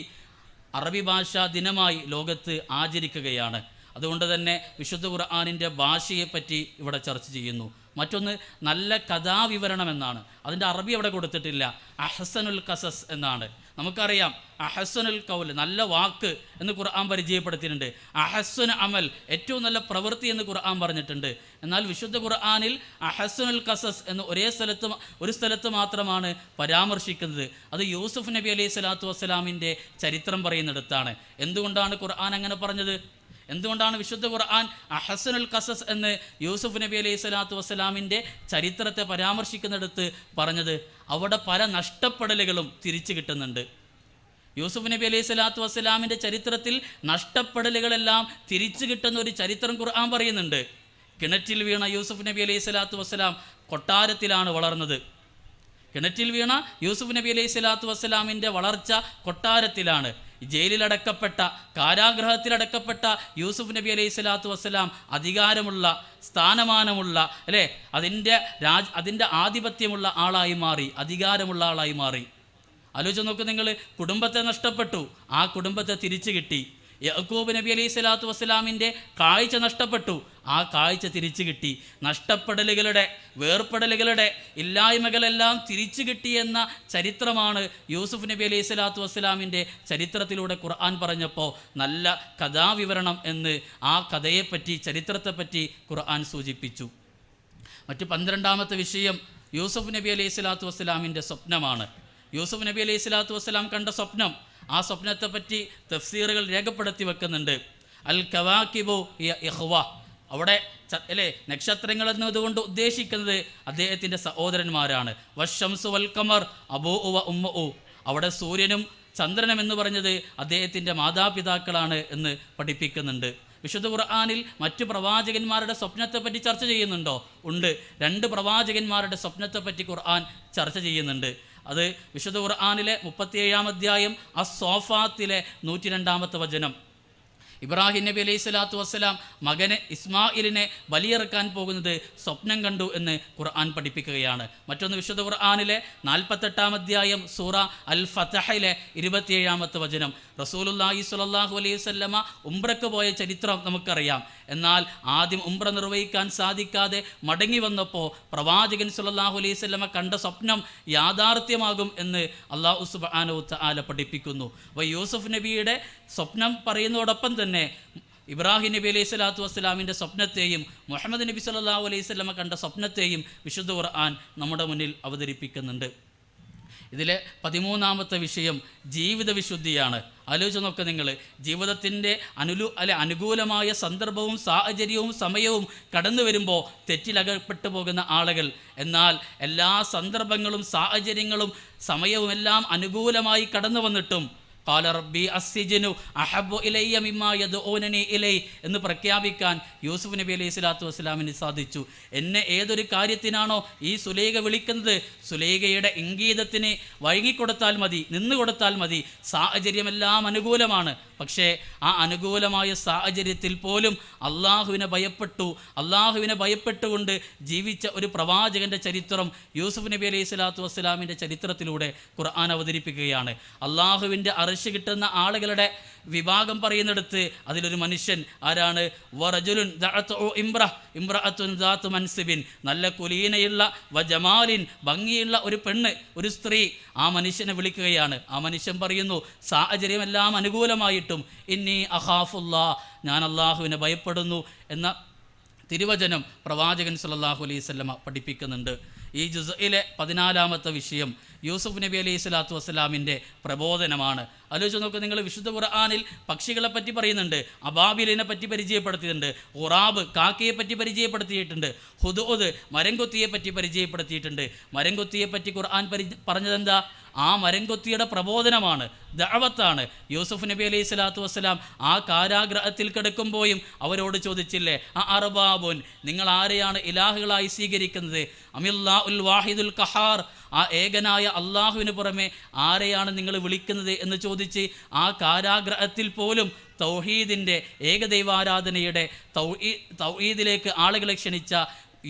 അറബി ഭാഷാ ദിനമായി ലോകത്ത് ആചരിക്കുകയാണ്. അതുകൊണ്ട് തന്നെ വിശുദ്ധ ഖുർആനിൻ്റെ ഭാഷയെപ്പറ്റി ഇവിടെ ചർച്ച ചെയ്യുന്നു. മറ്റൊന്ന് നല്ല കഥാവിവരണം എന്നാണ്. അതിൻ്റെ അറബി അവിടെ കൊടുത്തിട്ടില്ല, അഹ്സനുൽ ഖസസ് എന്നാണ്. നമുക്കറിയാം അഹ്സനുൽ ഖൗൽ, നല്ല വാക്ക് എന്ന് ഖുർആൻ പരിചയപ്പെടുത്തിയിട്ടുണ്ട്. അഹ്സൻ അമൽ, ഏറ്റവും നല്ല പ്രവൃത്തി എന്ന് ഖുർആൻ പറഞ്ഞിട്ടുണ്ട്. എന്നാൽ വിശുദ്ധ ഖുർആനിൽ അഹ്സനുൽ ഖസസ് എന്ന് ഒരു സ്ഥലത്ത് മാത്രമാണ് പരാമർശിക്കുന്നത്. അത് യൂസുഫ് നബി അലൈഹി സ്വലാത്തു വസ്സലാമിൻ്റെ ചരിത്രം പറയുന്നിടത്താണ്. എന്തുകൊണ്ടാണ് ഖുർആൻ അങ്ങനെ പറഞ്ഞത്? എന്തുകൊണ്ടാണ് വിശുദ്ധ ഖുർആൻ അഹ്സനുൽ ഖസസ് എന്ന് യൂസുഫ് നബി അലൈഹി സ്വലാത്തു വസ്സലാമിൻ്റെ ചരിത്രത്തെ പരാമർശിക്കുന്നിടത്ത് പറഞ്ഞത്? അവിടെ പല നഷ്ടപ്പെടലുകളും തിരിച്ചു കിട്ടുന്നുണ്ട്. യൂസുഫ് നബി അലൈഹി സ്വലാത്തു വസ്സലാമിൻ്റെ ചരിത്രത്തിൽ നഷ്ടപ്പെടലുകളെല്ലാം തിരിച്ചു കിട്ടുന്ന ഒരു ചരിത്രം ഖുർആൻ പറയുന്നുണ്ട്. കിണറ്റിൽ വീണ യൂസുഫ് നബി അലൈഹി സ്വലാത്തു വസ്സലാം കൊട്ടാരത്തിലാണ് വളർന്നത്. കിണറ്റിൽ വീണ യൂസുഫ് നബി അലൈഹി സ്വലാത്തു വസ്സലാമിൻ്റെ വളർച്ച കൊട്ടാരത്തിലാണ്. ജയിലിലടക്കപ്പെട്ട, കാരാഗൃഹത്തിലടക്കപ്പെട്ട യൂസുഫ് നബി അലൈഹി സ്വലാത്തു വസ്സലാം അധികാരമുള്ള, സ്ഥാനമാനമുള്ള, അതിൻ്റെ ആധിപത്യമുള്ള ആളായി മാറി, അധികാരമുള്ള ആളായി മാറി. ആലോചിച്ച് നോക്ക് നിങ്ങൾ, കുടുംബത്തെ നഷ്ടപ്പെട്ടു, ആ കുടുംബത്തെ തിരിച്ചു കിട്ടി. യഅ്കൂബ് നബി അലൈഹി സ്വലാത്തു വസ്സലാമിൻ്റെ കാഴ്ച നഷ്ടപ്പെട്ടു, ആ കാഴ്ച തിരിച്ചു കിട്ടി. നഷ്ടപ്പെടലുകളുടെ, വേർപ്പെടലുകളുടെ, ഇല്ലായ്മകളെല്ലാം തിരിച്ചു കിട്ടിയെന്ന ചരിത്രമാണ് യൂസുഫ് നബി അലൈഹി സ്വലാത്തു വസ്സലാമിൻ്റെ ചരിത്രത്തിലൂടെ ഖുർആൻ പറഞ്ഞപ്പോൾ നല്ല കഥാവിവരണം എന്ന് ആ കഥയെപ്പറ്റി, ചരിത്രത്തെപ്പറ്റി ഖുർആൻ സൂചിപ്പിച്ചു. മറ്റ് 12-ാമത്തെ വിഷയം യൂസുഫ് നബി അലൈഹി സ്വലാത്തു വസ്സലാമിൻ്റെ സ്വപ്നമാണ്. യൂസുഫ് നബി അലൈഹി സ്വലാത്തു വസ്സലാം കണ്ട സ്വപ്നം, ആ സ്വപ്നത്തെപ്പറ്റി തഫ്സീറുകൾ രേഖപ്പെടുത്തി വെക്കുന്നുണ്ട്. അൽ കവാകിബു ഇഖ്വ, അവിടെ നക്ഷത്രങ്ങൾ എന്നതുകൊണ്ട് ഉദ്ദേശിക്കുന്നത് അദ്ദേഹത്തിൻ്റെ സഹോദരന്മാരാണ്. വശംസു വൽ ഖമർ അബൂഉ വ ഉമ്മുഉ, അവിടെ സൂര്യനും ചന്ദ്രനും എന്ന് പറഞ്ഞത് അദ്ദേഹത്തിൻ്റെ മാതാപിതാക്കളാണ് എന്ന് പഠിപ്പിക്കുന്നുണ്ട്. വിശുദ്ധ ഖുർആനിൽ മറ്റു പ്രവാചകന്മാരുടെ സ്വപ്നത്തെപ്പറ്റി ചർച്ച ചെയ്യുന്നുണ്ടോ? ഉണ്ട്. 2 പ്രവാചകന്മാരുടെ സ്വപ്നത്തെപ്പറ്റി ഖുർആൻ ചർച്ച ചെയ്യുന്നുണ്ട്. അത് വിശുദ്ധ ഖുർആനിലെ 37-ാം അധ്യായം അസ്സോഫാത്തിലെ 102-ാമത്തെ വചനം. ഇബ്രാഹിം നബി അലൈഹി സ്വലാത്തു വസ്സലാം മകനെ ഇസ്മായിലിനെ ബലിയിറക്കാൻ പോകുന്നത് സ്വപ്നം കണ്ടു എന്ന് ഖുർആൻ പഠിപ്പിക്കുകയാണ്. മറ്റൊന്ന് വിശുദ്ധ ഖുർആനിലെ 48-ാം അധ്യായം സൂറ അൽ ഫതഹിലെ 27-ാമത്തെ വചനം. റസൂലുള്ളാഹി സ്വല്ലല്ലാഹു അലൈഹി വസല്ലമ ഉംറയ്ക്ക് പോയ ചരിത്രം നമുക്കറിയാം. എന്നാൽ ആദ്യം ഉംറ നിർവഹിക്കാൻ സാധിക്കാതെ മടങ്ങി വന്നപ്പോൾ പ്രവാചകൻ സ്വല്ലല്ലാഹു അലൈഹി വസല്ലമ കണ്ട സ്വപ്നം യാഥാർത്ഥ്യമാകും എന്ന് അല്ലാഹു സുബ്ഹാനഹു വ തആല പഠിപ്പിക്കുന്നു. അപ്പോൾ യൂസുഫ് നബിയുടെ സ്വപ്നം പറയുന്നതോടൊപ്പം തന്നെ ഇബ്രാഹിം നബി അലൈഹി സ്വലാത്തു വസ്സലാമിൻ്റെ സ്വപ്നത്തെയും മുഹമ്മദ് നബി സല്ലല്ലാഹു അലൈഹി വസല്ലമ കണ്ട സ്വപ്നത്തെയും വിശുദ്ധ ഖുർആൻ നമ്മുടെ മുന്നിൽ അവതരിപ്പിക്കുന്നുണ്ട്. ഇതിലെ 13-ാമത്തെ വിഷയം ജീവിത വിശുദ്ധിയാണ്. ആലോചിച്ച് നോക്കുക നിങ്ങൾ, ജീവിതത്തിൻ്റെ അനുകൂലമായ സന്ദർഭവും സാഹചര്യവും സമയവും കടന്നു വരുമ്പോൾ തെറ്റിലകപ്പെട്ടു പോകുന്ന ആളുകൾ, എന്നാൽ എല്ലാ സന്ദർഭങ്ങളും സാഹചര്യങ്ങളും സമയവും എല്ലാം അനുകൂലമായി കടന്നു വന്നിട്ടും ഖാല റബ്ബി അസ്സിജ്നു അഹബ്ബു ഇലയ്യ മിമ്മാ യദ്ഊനനി ഇലൈ എന്ന് പ്രഖ്യാപിക്കാൻ യൂസുഫ് നബി അലൈഹി സ്വലാത്തു വസ്സലാമിന് സാധിച്ചു. എന്നെ ഏതൊരു കാര്യത്തിനാണോ ഈ സുലൈഖ വിളിക്കുന്നത്, സുലൈഖയുടെ ഇംഗീതത്തിന് വഴങ്ങിക്കൊടുത്താൽ മതി, നിന്നുകൊടുത്താൽ മതി. സാഹചര്യമെല്ലാം അനുകൂലമാണ്. പക്ഷേ ആ അനുകൂലമായ സാഹചര്യത്തിൽ പോലും അള്ളാഹുവിനെ ഭയപ്പെട്ടുകൊണ്ട് ജീവിച്ച ഒരു പ്രവാചകൻ്റെ ചരിത്രം യൂസുഫ് നബി അലൈഹി സ്വലാത്തു വസ്സലാമിൻ്റെ ചരിത്രത്തിലൂടെ ഖുർആൻ അവതരിപ്പിക്കുകയാണ്. അള്ളാഹുവിൻ്റെ അർശ് കിട്ടുന്ന ആളുകളുടെ വിഭാഗം പറയുന്നിടത്ത് അതിലൊരു മനുഷ്യൻ ആരാണ്? വറജുലുൻ ദഅതു ഇംറഅത്തുൻ ദാതു മൻസിബിൻ, നല്ല കുലീനയുള്ള വജമാലിൻ, ഭംഗിയുള്ള ഒരു പെണ്ണ്, ഒരു സ്ത്രീ, ആ മനുഷ്യനെ വിളിക്കുകയാണ്. ആ മനുഷ്യൻ പറയുന്നു, സാഹചര്യമെല്ലാം അനുകൂലമായിട്ടും ഇന്നി അഖാഫുല്ലാ, ഞാൻ അള്ളാഹുവിനെ ഭയപ്പെടുന്നു എന്ന തിരുവചനം പ്രവാചകൻ സല്ലല്ലാഹു അലൈഹി വസല്ലമ പഠിപ്പിക്കുന്നുണ്ട്. ഈ ജുസ്ഇലെ 14-ാമത്തെ വിഷയം യൂസുഫ് നബി അലൈഹി സ്വലാത്തു വസ്സലാമിൻ്റെ പ്രബോധനമാണ്. ആലോചിച്ച് നോക്കുക, നിങ്ങൾ വിശുദ്ധ ഖുർആനിൽ പക്ഷികളെ പറ്റി പറയുന്നുണ്ട്, അബാബിലിനെ പറ്റി പരിചയപ്പെടുത്തിയിട്ടുണ്ട്, ഖുറാബ് കാക്കയെ പറ്റി പരിചയപ്പെടുത്തിയിട്ടുണ്ട്, ഹുദ്ഹുദ് മരംകൊത്തിയെ പറ്റി പരിചയപ്പെടുത്തിയിട്ടുണ്ട്. മരംകൊത്തിയെ പറ്റി ഖുർആൻ പറഞ്ഞതെന്താ? ആ മരംകൊത്തിയുടെ പ്രബോധനമാണ്, ദഅവത്താണ്. യൂസുഫ് നബി അലൈഹി സ്വലാത്തു വസ്സലാം ആ കാരാഗ്രഹത്തിൽ കിടക്കുമ്പോഴും അവരോട് ചോദിച്ചില്ലേ, അർബാബുൻ, നിങ്ങൾ ആരെയാണ് ഇലാഹുകളായി സ്വീകരിക്കുന്നത്? അമില്ലാഉൽ വാഹിദുൽ ഖഹാർ, ആ ഏകനായ അള്ളാഹുവിന് പുറമെ ആരെയാണ് നിങ്ങൾ വിളിക്കുന്നത് എന്ന് ചോദിച്ച് ആ കാരാഗ്രഹത്തിൽ പോലും തൗഹീദിൻ്റെ, ഏകദൈവാരാധനയുടെ തൗഹീദിലേക്ക് ആളുകളെ ക്ഷണിച്ച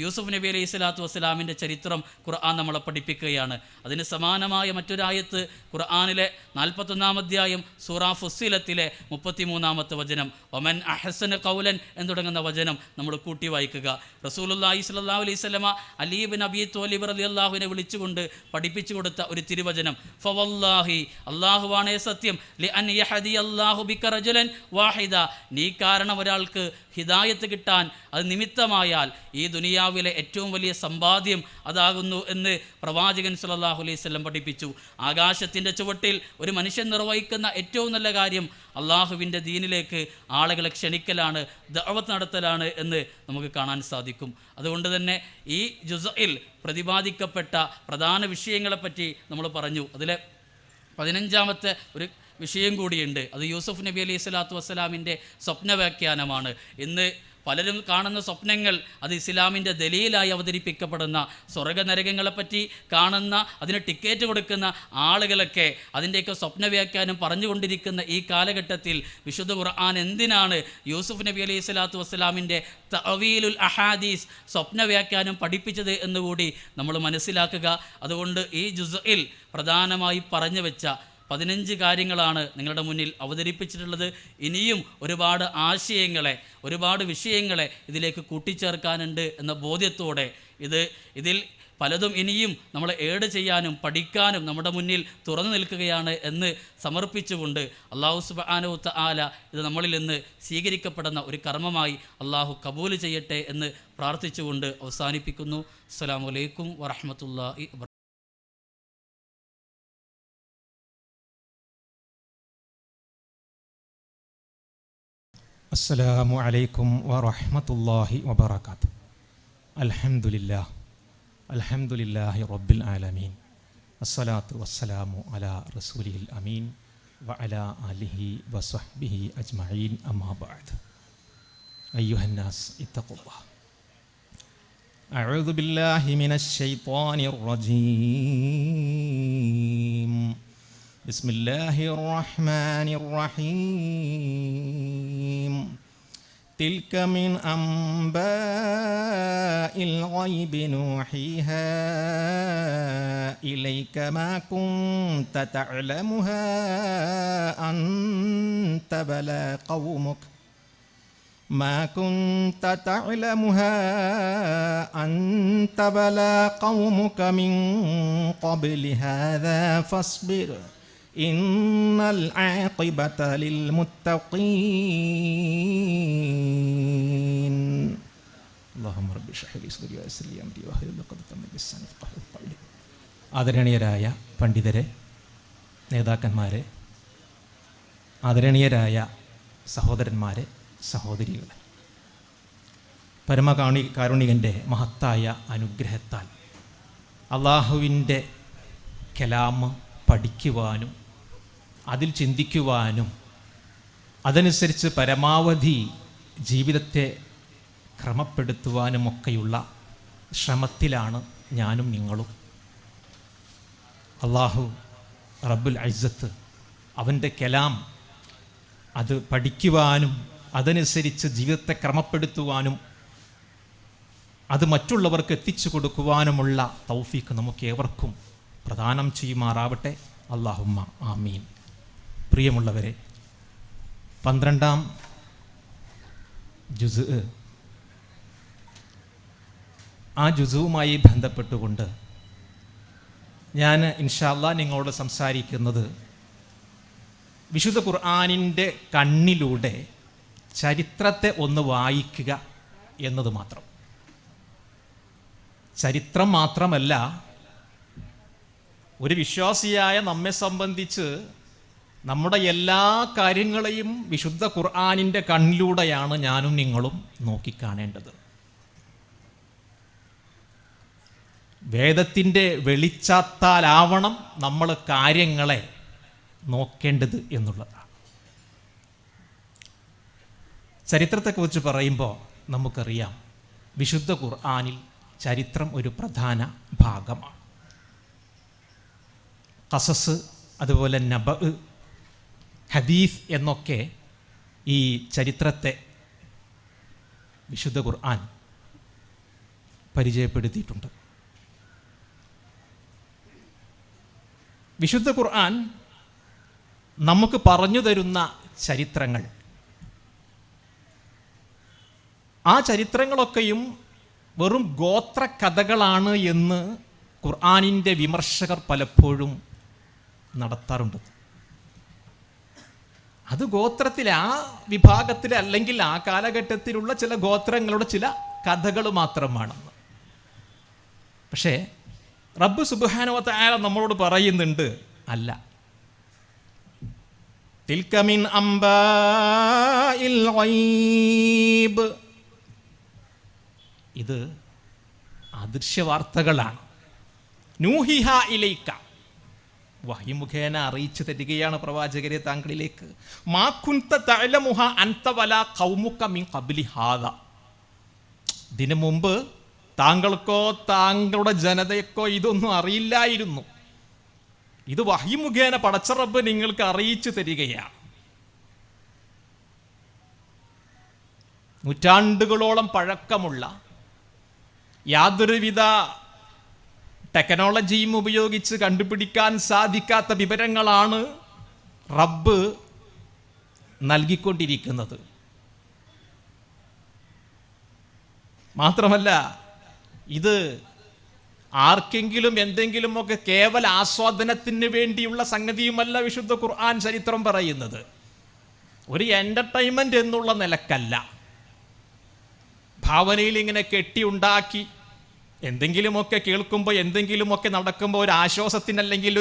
യൂസുഫ് നബി അലൈഹി സ്വലാത്തു വസ്സലാമിൻ്റെ ചരിത്രം ഖുർആൻ നമ്മളെ പഠിപ്പിക്കുകയാണ്. അതിന് സമാനമായ മറ്റൊരായത്ത് ഖുർആനിലെ 41-ാം അധ്യായം സൂറ ഫുസ്സിലത്തിലെ 33-ാമത്തെ വചനം, ഒമൻ അഹ്സന ഖൗലൻ എന്ന് തുടങ്ങുന്ന വചനം നമ്മൾ കൂട്ടി വായിക്കുക. റസൂലുള്ളാഹി സ്വല്ലല്ലാഹു അലൈഹി വസല്ലമ അലി ഇബ്നു അബീ ത്വാലിബ് റളിയല്ലാഹുവിനെ വിളിച്ചുകൊണ്ട് പഠിപ്പിച്ചു കൊടുത്ത ഒരു തിരുവചനം, ഫവല്ലാഹി, അല്ലാഹുവാണേ സത്യം, ലിഅൻ യഹദിയല്ലാഹു ബിക റജുലൻ വാഹിദ, നീ കാരണം ഒരാൾക്ക് ഹിദായത്ത് കിട്ടാൻ അത് നിമിത്തമായാൽ ഈ ദുനിയാവിലെ ഏറ്റവും വലിയ സമ്പാദ്യം അതാകുന്നു എന്ന് പ്രവാചകൻ സല്ലല്ലാഹു അലൈഹി വസല്ലം പഠിപ്പിച്ചു. ആകാശത്തിൻ്റെ ചുവട്ടിൽ ഒരു മനുഷ്യൻ നിർവഹിക്കുന്ന ഏറ്റവും നല്ല കാര്യം അള്ളാഹുവിൻ്റെ ദീനിലേക്ക് ആളുകളെ ക്ഷണിക്കലാണ്, ദഅവത്ത് നടത്തലാണ് എന്ന് നമുക്ക് കാണാൻ സാധിക്കും. അതുകൊണ്ട് തന്നെ ഈ ജുസ്ഇൽ പ്രതിപാദിക്കപ്പെട്ട പ്രധാന വിഷയങ്ങളെപ്പറ്റി നമ്മൾ പറഞ്ഞു. അതിലെ 15-ാമത്തെ ഒരു വിഷയം കൂടിയുണ്ട്. അത് യൂസുഫ് നബി അലൈഹി സ്വലാത്തു വസ്സലാമിൻ്റെ സ്വപ്നവ്യാഖ്യാനമാണ്. ഇന്ന് പലരും കാണുന്ന സ്വപ്നങ്ങൾ അത് ഇസ്ലാമിൻ്റെ ദലീലായി അവതരിപ്പിക്കപ്പെടുന്ന സ്വർഗനരകങ്ങളെപ്പറ്റി കാണുന്ന, അതിന് ടിക്കറ്റ് കൊടുക്കുന്ന ആളുകളൊക്കെ അതിൻ്റെയൊക്കെ സ്വപ്നവ്യാഖ്യാനം പറഞ്ഞുകൊണ്ടിരിക്കുന്ന ഈ കാലഘട്ടത്തിൽ വിശുദ്ധ ഖുർആൻ എന്തിനാണ് യൂസുഫ് നബി അലൈഹി സ്വലാത്തു വസ്സലാമിൻ്റെ തഅവീലുൽ അഹാദീസ് സ്വപ്നവ്യാഖ്യാനം പഠിപ്പിച്ചത് എന്നുകൂടി നമ്മൾ മനസ്സിലാക്കുക. അതുകൊണ്ട് ഈ ജുസ്ഇൽ പ്രധാനമായി പറഞ്ഞു വെച്ച 15 കാര്യങ്ങളാണ് നിങ്ങളുടെ മുന്നിൽ അവതരിപ്പിച്ചിട്ടുള്ളത്. ഇനിയും ഒരുപാട് ആശയങ്ങളെ, ഒരുപാട് വിഷയങ്ങളെ ഇതിലേക്ക് കൂട്ടിച്ചേർക്കാനുണ്ട് എന്ന ബോധ്യത്തോടെ ഇതിൽ പലതും ഇനിയും നമ്മൾ ഏഡ് ചെയ്യാനും പഠിക്കാനും നമ്മുടെ മുന്നിൽ തുറന്നു നിൽക്കുകയാണ് എന്ന് സമർപ്പിച്ചുകൊണ്ട് അല്ലാഹു സുബ്ഹാനഹു വ തആല ഇത് നമ്മളിൽ നിന്ന് സ്വീകരിക്കപ്പെടുന്ന ഒരു കർമ്മമായി അല്ലാഹു കബൂൽ ചെയ്യട്ടെ എന്ന് പ്രാർത്ഥിച്ചുകൊണ്ട് അവസാനിപ്പിക്കുന്നു. അസ്സലാമു അലൈക്കും വറഹ്മത്തുള്ളാഹി വബറകാതുഹു. അസ്സലാമു അലൈക്കും വറഹ്മത്തുള്ളാഹി വബറകാതുഹു. അൽഹംദുലില്ലാഹി റബ്ബിൽ ആലമീൻ. അസ്സലാത്തു വസ്സലാമു അലാ റസൂലിൽ അമീൻ വഅലാ ആലിഹി വസ്വഹ്ബിഹി അജ്മഈൻ. അമ്മാ ബഅദ്. അയ്യുഹന്നാസ് ഇത്തഖുല്ലാഹ്. അഊദു ബില്ലാഹി മിനശ് ശൈത്വാനിർ റജീം. ബിസ്മില്ലാഹിർ റഹ്മാനിർ റഹീം. تلك من أنباء الغيب نوحيها إليك ما كنت تعلمها أنت ولا قومك من قبل هذا فاصبر إن العاقبة للمتقين. اللهم رب اشرح لي صدري ويسر لي أمري واحلل عقدة من لساني يفقهوا قولي. ആദരണീയരായ പണ്ഡിതരെ, നേതാക്കന്മാരെ, ആദരണീയരായ സഹോദരന്മാരെ, സഹോദരികളെ, കാരുണികൻ്റെ മഹത്തായ അനുഗ്രഹത്താൽ അള്ളാഹുവിൻ്റെ കലാം പഠിക്കുവാനും അതിൽ ചിന്തിക്കുവാനും അതനുസരിച്ച് പരമാവധി ജീവിതത്തെ ക്രമപ്പെടുത്തുവാനുമൊക്കെയുള്ള ശ്രമത്തിലാണ് ഞാനും നിങ്ങളും. അള്ളാഹു റബ്ബുൽ ഇസ്സത്ത് അവൻ്റെ കലാം അത് പഠിക്കുവാനും അതനുസരിച്ച് ജീവിതത്തെ ക്രമപ്പെടുത്തുവാനും അത് മറ്റുള്ളവർക്ക് എത്തിച്ചു കൊടുക്കുവാനുമുള്ള തൗഫീഖ് നമുക്ക് ഏവർക്കും പ്രദാനം ചെയ്യുമാറാവട്ടെ. അല്ലാഹുമ്മ ആമീൻ. പ്രിയമുള്ളവരെ, 12-ാം ജുസ്, ആ ജുസുവുമായി ബന്ധപ്പെട്ടുകൊണ്ട് ഞാൻ ഇൻഷാ അല്ലാഹ് നിങ്ങളോട് സംസാരിക്കുന്നത് വിശുദ്ധ ഖുർആനിൻ്റെ കണ്ണിലൂടെ ചരിത്രത്തെ ഒന്ന് വായിക്കുക എന്നത് മാത്രം. ചരിത്രം മാത്രമല്ല, ഒരു വിശ്വാസിയായ നമ്മെ സംബന്ധിച്ച് നമ്മുടെ എല്ലാ കാര്യങ്ങളെയും വിശുദ്ധ ഖുർആനിൻ്റെ കണ്ണിലൂടെയാണ് ഞാനും നിങ്ങളും നോക്കിക്കാണേണ്ടത്. വേദത്തിൻ്റെ വെളിച്ചത്താലാവണം നമ്മൾ കാര്യങ്ങളെ നോക്കേണ്ടത് എന്നുള്ളതാണ്. ചരിത്രത്തെക്കുറിച്ച് പറയുമ്പോൾ നമുക്കറിയാം, വിശുദ്ധ ഖുർആനിൽ ചരിത്രം ഒരു പ്രധാന ഭാഗമാണ്. ഖസസ്, അതുപോലെ നബഅ്, ഹദീസ് എന്നൊക്കെ ഈ ചരിത്രത്തെ വിശുദ്ധ ഖുർആൻ പരിചയപ്പെടുത്തിയിട്ടുണ്ട്. വിശുദ്ധ ഖുർആൻ നമുക്ക് പറഞ്ഞു തരുന്ന ചരിത്രങ്ങൾ, ആ ചരിത്രങ്ങളൊക്കെയും വെറും ഗോത്ര കഥകളാണ് എന്ന് ഖുർആനിൻ്റെ വിമർശകർ പലപ്പോഴും നടത്താറുണ്ട്. അത് ഗോത്രത്തിലെ ആ വിഭാഗത്തിലെ അല്ലെങ്കിൽ ആ കാലഘട്ടത്തിലുള്ള ചില ഗോത്രങ്ങളുടെ ചില കഥകൾ മാത്രമാണെന്ന്. പക്ഷേ റബ്ബ് സുബ്ഹാനഹു വ തആല നമ്മളോട് പറയുന്നുണ്ട്, അല്ല, തിൽക മിൻ അംബാഇൽ ഗൈബ്, ഇത് അദൃശ്യ വാർത്തകളാണ്. നൂഹിഹ ഇലൈക, വഹി മുഖേന അറിയിച്ചു തരികയാണ് പ്രവാചകരെ താങ്കളിലേക്ക്. മാ കുൻത തഅലമുഹ അൻത വലാ ഖൗമുക മിൻ ഖബ്ലി ഹാദ, ഇതിനു മുമ്പ് താങ്കൾക്കോ താങ്കളുടെ ജനതയ്ക്കോ ഇതൊന്നും അറിയില്ലായിരുന്നു. ഇത് വഹി മുഖേന പടച്ച റബ്ബ് നിങ്ങൾക്ക് അറിയിച്ചു തരികയാണ്. നൂറ്റാണ്ടുകളോളം പഴക്കമുള്ള യാതൊരുവിധ ടെക്നോളജിയും ഉപയോഗിച്ച് കണ്ടുപിടിക്കാൻ സാധിക്കാത്ത വിവരങ്ങളാണ് റബ്ബ് നൽകിക്കൊണ്ടിരിക്കുന്നത്. മാത്രമല്ല, ഇത് ആർക്കെങ്കിലും എന്തെങ്കിലുമൊക്കെ കേവല ആസ്വാദനത്തിന് വേണ്ടിയുള്ള സംഗതിയുമല്ല വിശുദ്ധ ഖുർആൻ ചരിത്രം പറയുന്നത്. ഒരു എൻ്റർടൈൻമെൻ്റ് എന്നുള്ള നിലക്കല്ല, ഭാവനയിൽ ഇങ്ങനെ കെട്ടിയുണ്ടാക്കി എന്തെങ്കിലുമൊക്കെ കേൾക്കുമ്പോൾ എന്തെങ്കിലുമൊക്കെ നടക്കുമ്പോൾ ഒരു ആശ്വാസത്തിനല്ലെങ്കിൽ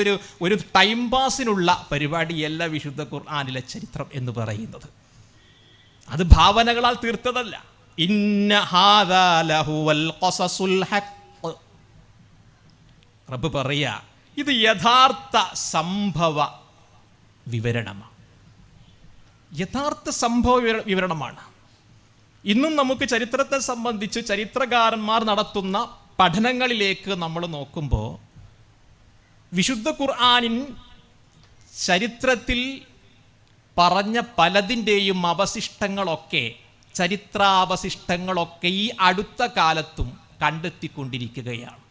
ഒരു ടൈം പാസിനുള്ള പരിപാടിയല്ല വിശുദ്ധ ഖുർആനിലെ ചരിത്രം എന്ന് പറയുന്നത്. അത് ഭാവനകളാൽ തീർത്തതല്ല. ഇന്ന ഹാദാ ലഹുവൽ ഖസസുൽ ഹഖ്, റബ്ബ് പറയാ, ഇത് യഥാർത്ഥ സംഭവ വിവരണമാണ്. യഥാർത്ഥ സംഭവ വിവരണമാണ്. ഇന്നും നമുക്ക് ചരിത്രത്തെ സംബന്ധിച്ച് ചരിത്രകാരന്മാർ നടത്തുന്ന പഠനങ്ങളിലേക്ക് നമ്മൾ നോക്കുമ്പോൾ വിശുദ്ധ ഖുർആനിൻ ചരിത്രത്തിൽ പറഞ്ഞ പലതിൻ്റെയും അവശിഷ്ടങ്ങളൊക്കെ, ചരിത്രാവശിഷ്ടങ്ങളൊക്കെ ഈ അടുത്ത കാലത്തും കണ്ടെത്തിക്കൊണ്ടിരിക്കുകയാണ്.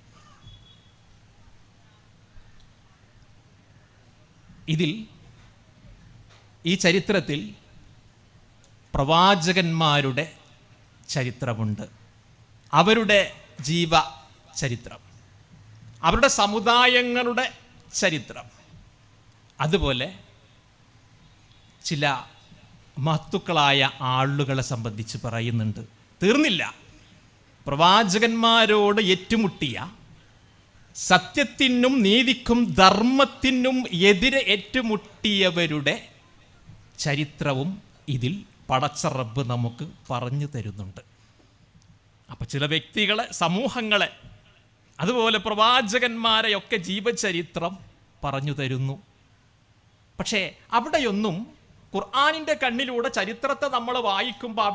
ഇതിൽ ഈ ചരിത്രത്തിൽ പ്രവാചകന്മാരുടെ ചരിത്രമുണ്ട്, അവരുടെ ജീവ ചരിത്രം, അവരുടെ സമുദായങ്ങളുടെ ചരിത്രം, അതുപോലെ ചില മഹത്തുക്കളായ ആളുകളെ സംബന്ധിച്ച് പറയുന്നുണ്ട്. തീർന്നില്ല, പ്രവാചകന്മാരോട് ഏറ്റുമുട്ടിയ, സത്യത്തിനും നീതിക്കും ധർമ്മത്തിനും എതിരെ ഏറ്റുമുട്ടിയവരുടെ ചരിത്രവും ഇതിൽ പടച്ച റബ്ബ് നമുക്ക് പറഞ്ഞു തരുന്നുണ്ട്. അപ്പം ചില വ്യക്തികളെ, സമൂഹങ്ങളെ, അതുപോലെ പ്രവാചകന്മാരെയൊക്കെ ജീവചരിത്രം പറഞ്ഞു തരുന്നു. പക്ഷേ അവിടെയൊന്നും ഖുർആനിൻ്റെ കണ്ണിലൂടെ ചരിത്രത്തെ നമ്മൾ വായിക്കുമ്പോൾ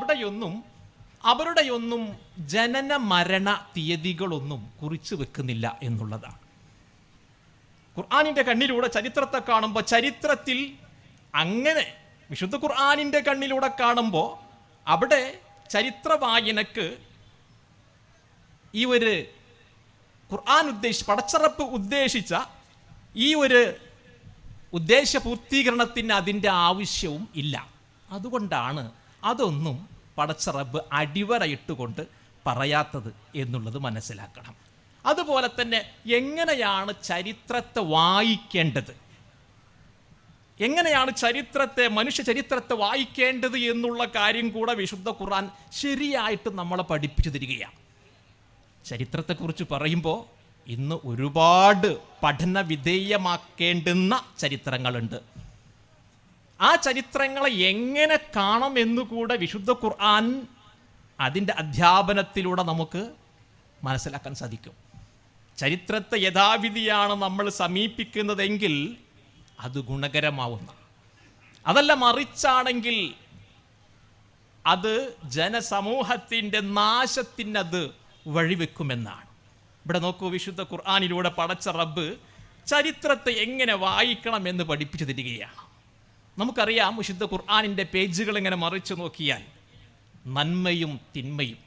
അവരുടെയൊന്നും ജനന മരണ തീയതികളൊന്നും കുറിച്ച് വെക്കുന്നില്ല എന്നുള്ളതാണ്. ഖുർആനിൻ്റെ കണ്ണിലൂടെ ചരിത്രത്തെ കാണുമ്പോൾ ചരിത്രത്തിൽ അങ്ങനെ വിശുദ്ധ ഖുർആനിൻ്റെ കണ്ണിലൂടെ കാണുമ്പോൾ അവിടെ ചരിത്ര വായനക്ക് ഈ ഒരു ഖുർആൻ പടച്ചറപ്പ് ഉദ്ദേശിച്ച ഈ ഒരു ഉദ്ദേശ പൂർത്തീകരണത്തിന് അതിൻ്റെ ആവശ്യവും ഇല്ല. അതുകൊണ്ടാണ് അതൊന്നും പടച്ചറബ് അടിവരയിട്ടുകൊണ്ട് പറയാത്തത് എന്നുള്ളത് മനസ്സിലാക്കണം. അതുപോലെ തന്നെ എങ്ങനെയാണ് ചരിത്രത്തെ വായിക്കേണ്ടത്, എങ്ങനെയാണ് മനുഷ്യ ചരിത്രത്തെ വായിക്കേണ്ടത് എന്നുള്ള കാര്യം കൂടെ വിശുദ്ധ ഖുർആൻ ശരിയായിട്ട് നമ്മളെ പഠിപ്പിച്ചു തരികയാണ്. ചരിത്രത്തെക്കുറിച്ച് പറയുമ്പോൾ ഇന്ന് ഒരുപാട് പഠന വിധേയമാക്കേണ്ടുന്ന ചരിത്രങ്ങളുണ്ട്. ആ ചരിത്രങ്ങളെ എങ്ങനെ കാണണമെന്നുകൂടെ വിശുദ്ധ ഖുർആൻ അതിൻ്റെ അധ്യാപനത്തിലൂടെ നമുക്ക് മനസ്സിലാക്കാൻ സാധിക്കും. ചരിത്രത്തെ യഥാവിധിയാണ് നമ്മൾ സമീപിക്കുന്നതെങ്കിൽ അത് ഗുണകരമാവുന്ന, അതല്ല മറിച്ചാണെങ്കിൽ അത് ജനസമൂഹത്തിൻ്റെ നാശത്തിനത് വഴിവെക്കുമെന്നാണ്. ഇവിടെ നോക്കൂ, വിശുദ്ധ ഖുർആനിലൂടെ പടച്ച റബ്ബ് ചരിത്രത്തെ എങ്ങനെ വായിക്കണം എന്ന് പഠിപ്പിച്ചു തരികയാണ്. നമുക്കറിയാം, വിശുദ്ധ ഖുർആനിൻ്റെ പേജുകൾ ഇങ്ങനെ മറിച്ചു നോക്കിയാൽ നന്മയും തിന്മയും,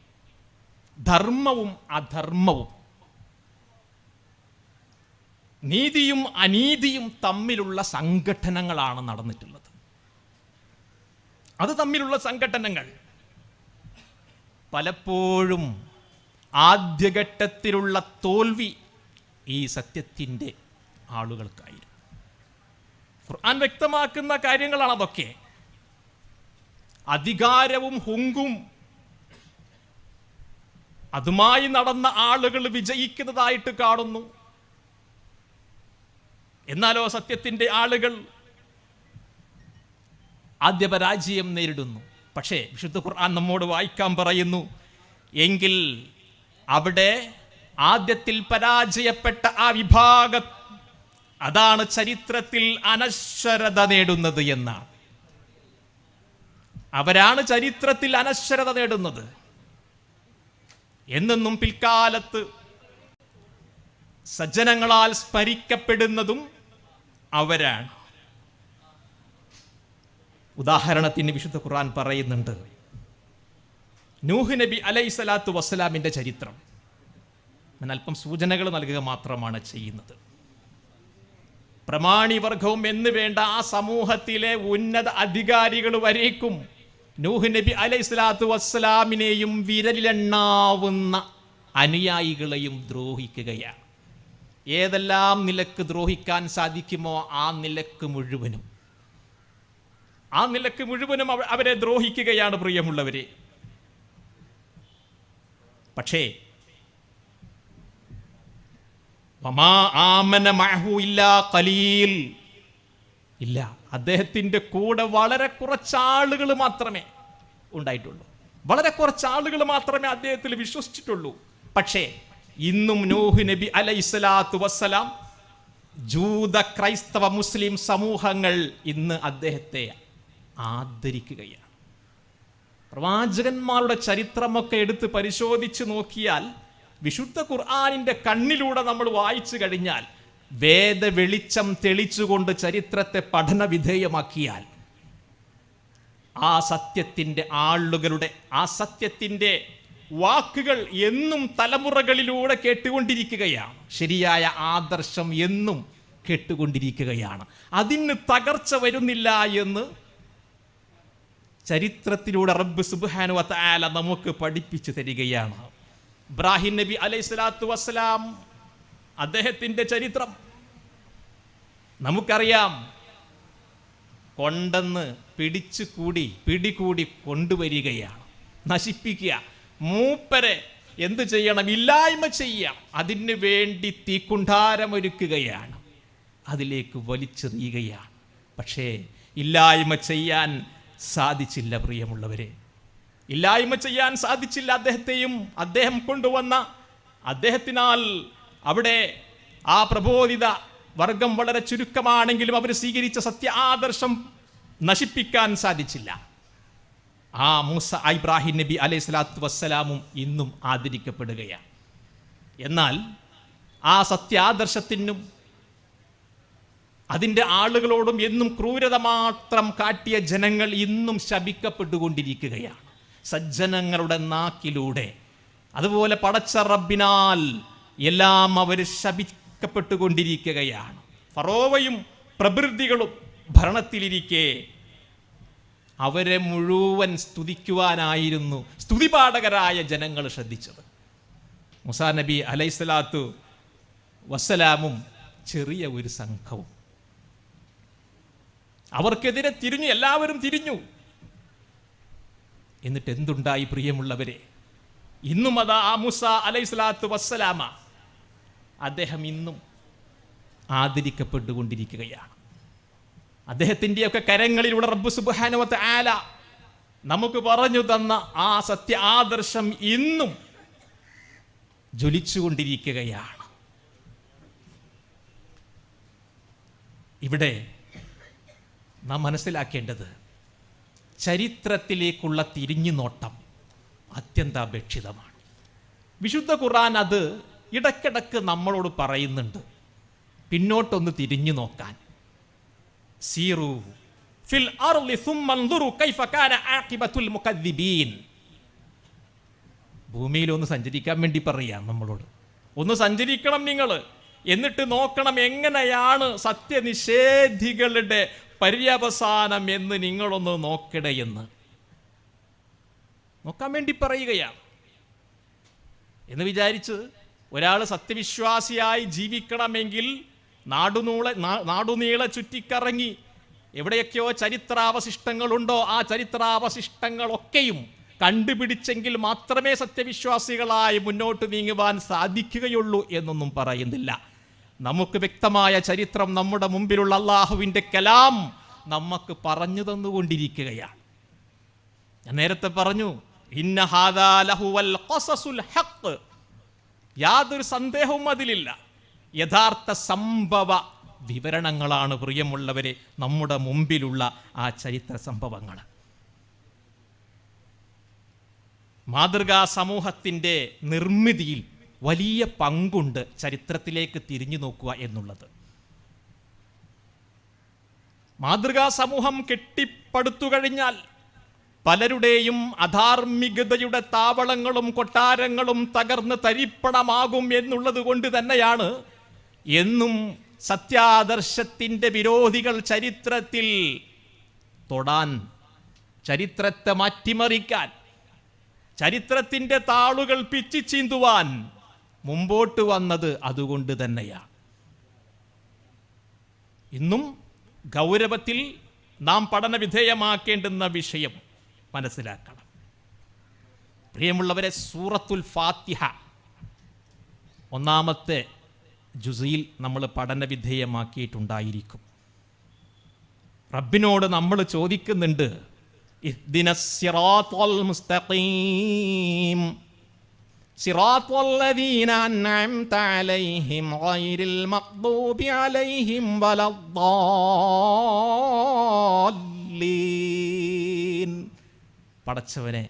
ധർമ്മവും അധർമ്മവും, നീതിയും അനീതിയും തമ്മിലുള്ള സംഘട്ടനങ്ങളാണ് നടന്നിട്ടുള്ളത്. അത് തമ്മിലുള്ള സംഘട്ടനങ്ങൾ പലപ്പോഴും ആദ്യഘട്ടത്തിലുള്ള തോൽവി ഈ സത്യത്തിൻ്റെ ആളുകൾക്കായിരുന്നു. ഖുർആൻ വ്യക്തമാക്കുന്ന കാര്യങ്ങളാണ് അതൊക്കെ. അധികാരവും ഹുങ്കും അതുമായി നടന്ന ആളുകൾ വിജയിക്കുന്നതായിട്ട് കാണുന്നു. എന്നാലോ സത്യത്തിൻ്റെ ആളുകൾ ആദ്യ പരാജയം നേരിടുന്നു. പക്ഷേ വിശുദ്ധ ഖുർആൻ നമ്മോട് വായിക്കാൻ പറയുന്നു, എങ്കിൽ അവിടെ ആദ്യത്തിൽ പരാജയപ്പെട്ട ആ വിഭാഗം അതാണ് ചരിത്രത്തിൽ അനശ്വരത നേടുന്നത് എന്നാണ്. അവരാണ് ചരിത്രത്തിൽ അനശ്വരത നേടുന്നത്. എന്നെന്നും പിൽക്കാലത്ത് സജ്ജനങ്ങളാൽ സ്മരിക്കപ്പെടുന്നതും അവരാണ്. ഉദാഹരണത്തിന് വിശുദ്ധ ഖുർആൻ പറയുന്നുണ്ട്, നൂഹ് നബി അലൈഹിസ്സലാത്തു വസ്സലാമിൻ്റെ ചരിത്രം. ഞാൻ അല്പം സൂചനകൾ നൽകുക മാത്രമാണ് ചെയ്യുന്നത്. പ്രമാണിവർഗവും എന്ന് വേണ്ട ആ സമൂഹത്തിലെ ഉന്നത അധികാരികൾ വരേക്കും നൂഹ് നബി അലൈഹിസ്സലാത്തു വസ്സലാമിനെയും വിരലിലെണ്ണാവുന്ന അനുയായികളെയും ദ്രോഹിക്കുകയാണ്. ഏതെല്ലാം നിലക്ക് ദ്രോഹിക്കാൻ സാധിക്കുമോ ആ നിലക്ക് മുഴുവനും അവരെ ദ്രോഹിക്കുകയാണ് പ്രിയമുള്ളവരെ. പക്ഷേ ഇല്ല, അദ്ദേഹത്തിൻ്റെ കൂടെ വളരെ കുറച്ചാളുകൾ മാത്രമേ ഉണ്ടായിട്ടുള്ളൂ. വളരെ കുറച്ചാളുകൾ മാത്രമേ അദ്ദേഹത്തിൽ വിശ്വസിച്ചിട്ടുള്ളൂ. പക്ഷേ ഇന്നും നൂഹ് നബി അലൈഹിസ്സലാത്തു വസ്സലാം, ജൂത ക്രൈസ്തവ മുസ്ലിം സമൂഹങ്ങൾ ഇന്ന് അദ്ദേഹത്തെ ആദരിക്കുകയാണ്. പ്രവാചകന്മാരുടെ ചരിത്രമൊക്കെ എടുത്ത് പരിശോധിച്ച് നോക്കിയാൽ, വിശുദ്ധ ഖുർആനിൻ്റെ കണ്ണിലൂടെ നമ്മൾ വായിച്ചു കഴിഞ്ഞാൽ, വേദ വെളിച്ചം തെളിച്ചുകൊണ്ട് ചരിത്രത്തെ പഠന വിധേയമാക്കിയാൽ, ആ സത്യത്തിൻ്റെ ആളുകളുടെ ആ സത്യത്തിൻ്റെ വാക്കുകൾ എന്നും തലമുറകളിലൂടെ കേട്ടുകൊണ്ടിരിക്കുകയാണ്. ശരിയായ ആദർശം എന്നും കേട്ടുകൊണ്ടിരിക്കുകയാണ്. അതിന് തകർച്ച വരുന്നില്ല എന്ന് ചരിത്രത്തിലൂടെ റബ്ബ് സുബ്ഹാനഹു വ തആല നമുക്ക് പഠിപ്പിച്ചു തരികയാണ്. ഇബ്രാഹിം നബി അലൈഹിസ്സലാത്തു വസ്സലാം, അദ്ദേഹത്തിൻ്റെ ചരിത്രം നമുക്കറിയാം. കൊണ്ടെന്ന് പിടികൂടി കൊണ്ടുവരികയാണ്, നശിപ്പിക്കുക. മൂപ്പരെ എന്ത് ചെയ്യണം? ഇല്ലായ്മ ചെയ്യാം. അതിന് വേണ്ടി തീക്കുണ്ടാരമൊരുക്കുകയാണ്, അതിലേക്ക് വലിച്ചെറിയുകയാണ്. പക്ഷേ ഇല്ലായ്മ ചെയ്യാൻ സാധിച്ചില്ല പ്രിയമുള്ളവരെ, ഇല്ലായ്മ ചെയ്യാൻ സാധിച്ചില്ല. അദ്ദേഹം കൊണ്ടുവന്ന അദ്ദേഹത്തിനാൽ അവിടെ ആ പ്രബോധിത വർഗം വളരെ ചുരുക്കമാണെങ്കിലും അവർ സ്വീകരിച്ച സത്യ ആദർശം നശിപ്പിക്കാൻ സാധിച്ചില്ല. ആ മൂസ ഇബ്രാഹിം നബി അലൈഹി സ്വലാത്തു വസ്സലാമും ഇന്നും ആദരിക്കപ്പെടുകയാണ്. എന്നാൽ ആ സത്യാദർശത്തിനും അതിൻ്റെ ആളുകളോടും എന്നും ക്രൂരത മാത്രം കാട്ടിയ ജനങ്ങൾ ഇന്നും ശപിക്കപ്പെട്ടുകൊണ്ടിരിക്കുകയാണ് സജ്ജനങ്ങളുടെ നാക്കിലൂടെ. അതുപോലെ പടച്ച റബ്ബിനാൽ എല്ലാം അവർ ശപിക്കപ്പെട്ടുകൊണ്ടിരിക്കുകയാണ്. ഫറോവയും പ്രഭൃതികളും ഭരണത്തിലിരിക്കെ അവരെ മുഴുവൻ സ്തുതിക്കുവാനായിരുന്നു സ്തുതിപാഠകരായ ജനങ്ങൾ ശ്രദ്ധിച്ചത്. മൂസാ നബി അലൈഹിസ്സലാത്തു വസ്സലാമും ചെറിയ ഒരു സംഘവും അവർക്കെതിരെ തിരിഞ്ഞു, എല്ലാവരും തിരിഞ്ഞു. എന്നിട്ട് എന്തുണ്ടായി പ്രിയമുള്ളവരെ? ഇന്നും അതാ ആ മൂസ അലൈഹിസ്സലാത്തു വസ്സലാമ അദ്ദേഹം ഇന്നും ആദരിക്കപ്പെട്ടുകൊണ്ടിരിക്കുകയാണ്. അദ്ദേഹത്തിൻ്റെയൊക്കെ കരങ്ങളിലൂടെ റബ്ബ് സുബ്ഹാനഹു വ തആല നമുക്ക് പറഞ്ഞു തന്ന ആ സത്യ ആദർശം ഇന്നും ജ്വലിച്ചുകൊണ്ടിരിക്കുകയാണ്. ഇവിടെ നാം മനസ്സിലാക്കേണ്ടത് ചരിത്രത്തിലേക്കുള്ള തിരിഞ്ഞുനോട്ടം അത്യന്താപേക്ഷിതമാണ്. വിശുദ്ധ ഖുർആൻ അത് ഇടയ്ക്കിടയ്ക്ക് നമ്മളോട് പറയുന്നുണ്ട്, പിന്നോട്ടൊന്ന് തിരിഞ്ഞു നോക്കാൻ. സീറു ഫിൽ അർളി സുമ്മ അൻദുറു കൈഫ കാന ആഖിബത്തുൽ മുകദ്ദിബീൻ. ഭൂമിയിൽ ഒന്ന് സഞ്ചരിക്കാൻ വേണ്ടി പറയാം നമ്മളോട്. ഒന്ന് സഞ്ചരിക്കണം നിങ്ങൾ, എന്നിട്ട് നോക്കണം എങ്ങനെയാണ് സത്യനിഷേധികളുടെ പര്യവസാനം എന്ന് നിങ്ങളൊന്ന് നോക്കണേ എന്ന് നോക്കാൻ വേണ്ടി പറയുകയാണ്. എന്ന് വിചാരിച്ച് ഒരാൾ സത്യവിശ്വാസിയായി ജീവിക്കണമെങ്കിൽ നാടുനീളെ ചുറ്റിക്കറങ്ങി എവിടെയൊക്കെയോ ചരിത്രാവശിഷ്ടങ്ങളുണ്ടോ ആ ചരിത്രാവശിഷ്ടങ്ങളൊക്കെയും കണ്ടുപിടിച്ചെങ്കിൽ മാത്രമേ സത്യവിശ്വാസികളായി മുന്നോട്ട് നീങ്ങുവാൻ സാധിക്കുകയുള്ളൂ എന്നൊന്നും പറയുന്നില്ല. നമുക്ക് വ്യക്തമായ ചരിത്രം നമ്മുടെ മുമ്പിലുള്ള അള്ളാഹുവിൻ്റെ കലാം നമുക്ക് പറഞ്ഞു തന്നുകൊണ്ടിരിക്കുകയാണ്. ഞാൻ നേരത്തെ പറഞ്ഞു, ഇന്ന ഹാദാ ലഹുവൽ ഖസസുൽ ഹഖ്. യാതൊരു സന്ദേഹവും അതിലില്ല. യഥാർത്ഥ സംഭവ വിവരണങ്ങളാണ് പ്രിയമുള്ളവരെ നമ്മുടെ മുമ്പിലുള്ള ആ ചരിത്ര സംഭവങ്ങൾ. മാതൃകാ സമൂഹത്തിൻ്റെ നിർമ്മിതിയിൽ വലിയ പങ്കുണ്ട് ചരിത്രത്തിലേക്ക് തിരിഞ്ഞു നോക്കുക എന്നുള്ളത്. മാതൃകാ സമൂഹം കെട്ടിപ്പടുത്തു കഴിഞ്ഞാൽ പലരുടെയും അധാർമികതയുടെ താവളങ്ങളും കൊട്ടാരങ്ങളും തകർന്ന് തരിപ്പണമാകും എന്നുള്ളത് കൊണ്ട് തന്നെയാണ് എന്നും സത്യാദർശത്തിൻ്റെ വിരോധികൾ ചരിത്രത്തിൽ തൊടാൻ, ചരിത്രത്തെ മാറ്റിമറിക്കാൻ, ചരിത്രത്തിൻ്റെ താളുകൾ പിച്ചിച്ചീന്തുവാൻ മുമ്പോട്ട് വന്നത് അതുകൊണ്ട് തന്നെയാണ്. ഇന്നും ഗൗരവത്തിൽ നാം പഠന വിധേയമാക്കേണ്ടുന്ന വിഷയം മനസ്സിലാക്കണം. പ്രിയമുള്ളവരെ, സൂറത്തുൽ ഫാത്തിഹ ഒന്നാമത്തെ ജുസിയിൽ നമ്മൾ പഠന വിധേയമാക്കിയിട്ടുണ്ടായിരിക്കും. റബ്ബിനോട് നമ്മൾ ചോദിക്കുന്നുണ്ട്, ഇഹ്ദിനസ് സിറാത്തൽ മുസ്തഖീം സിറാത്തൽ ലദീന അൻഅംത അലൈഹിം ഗൈറിൽ മഗ്ദൂബി അലൈഹിം വലദ്ദാല്ലീൻ. പടച്ചവനെ,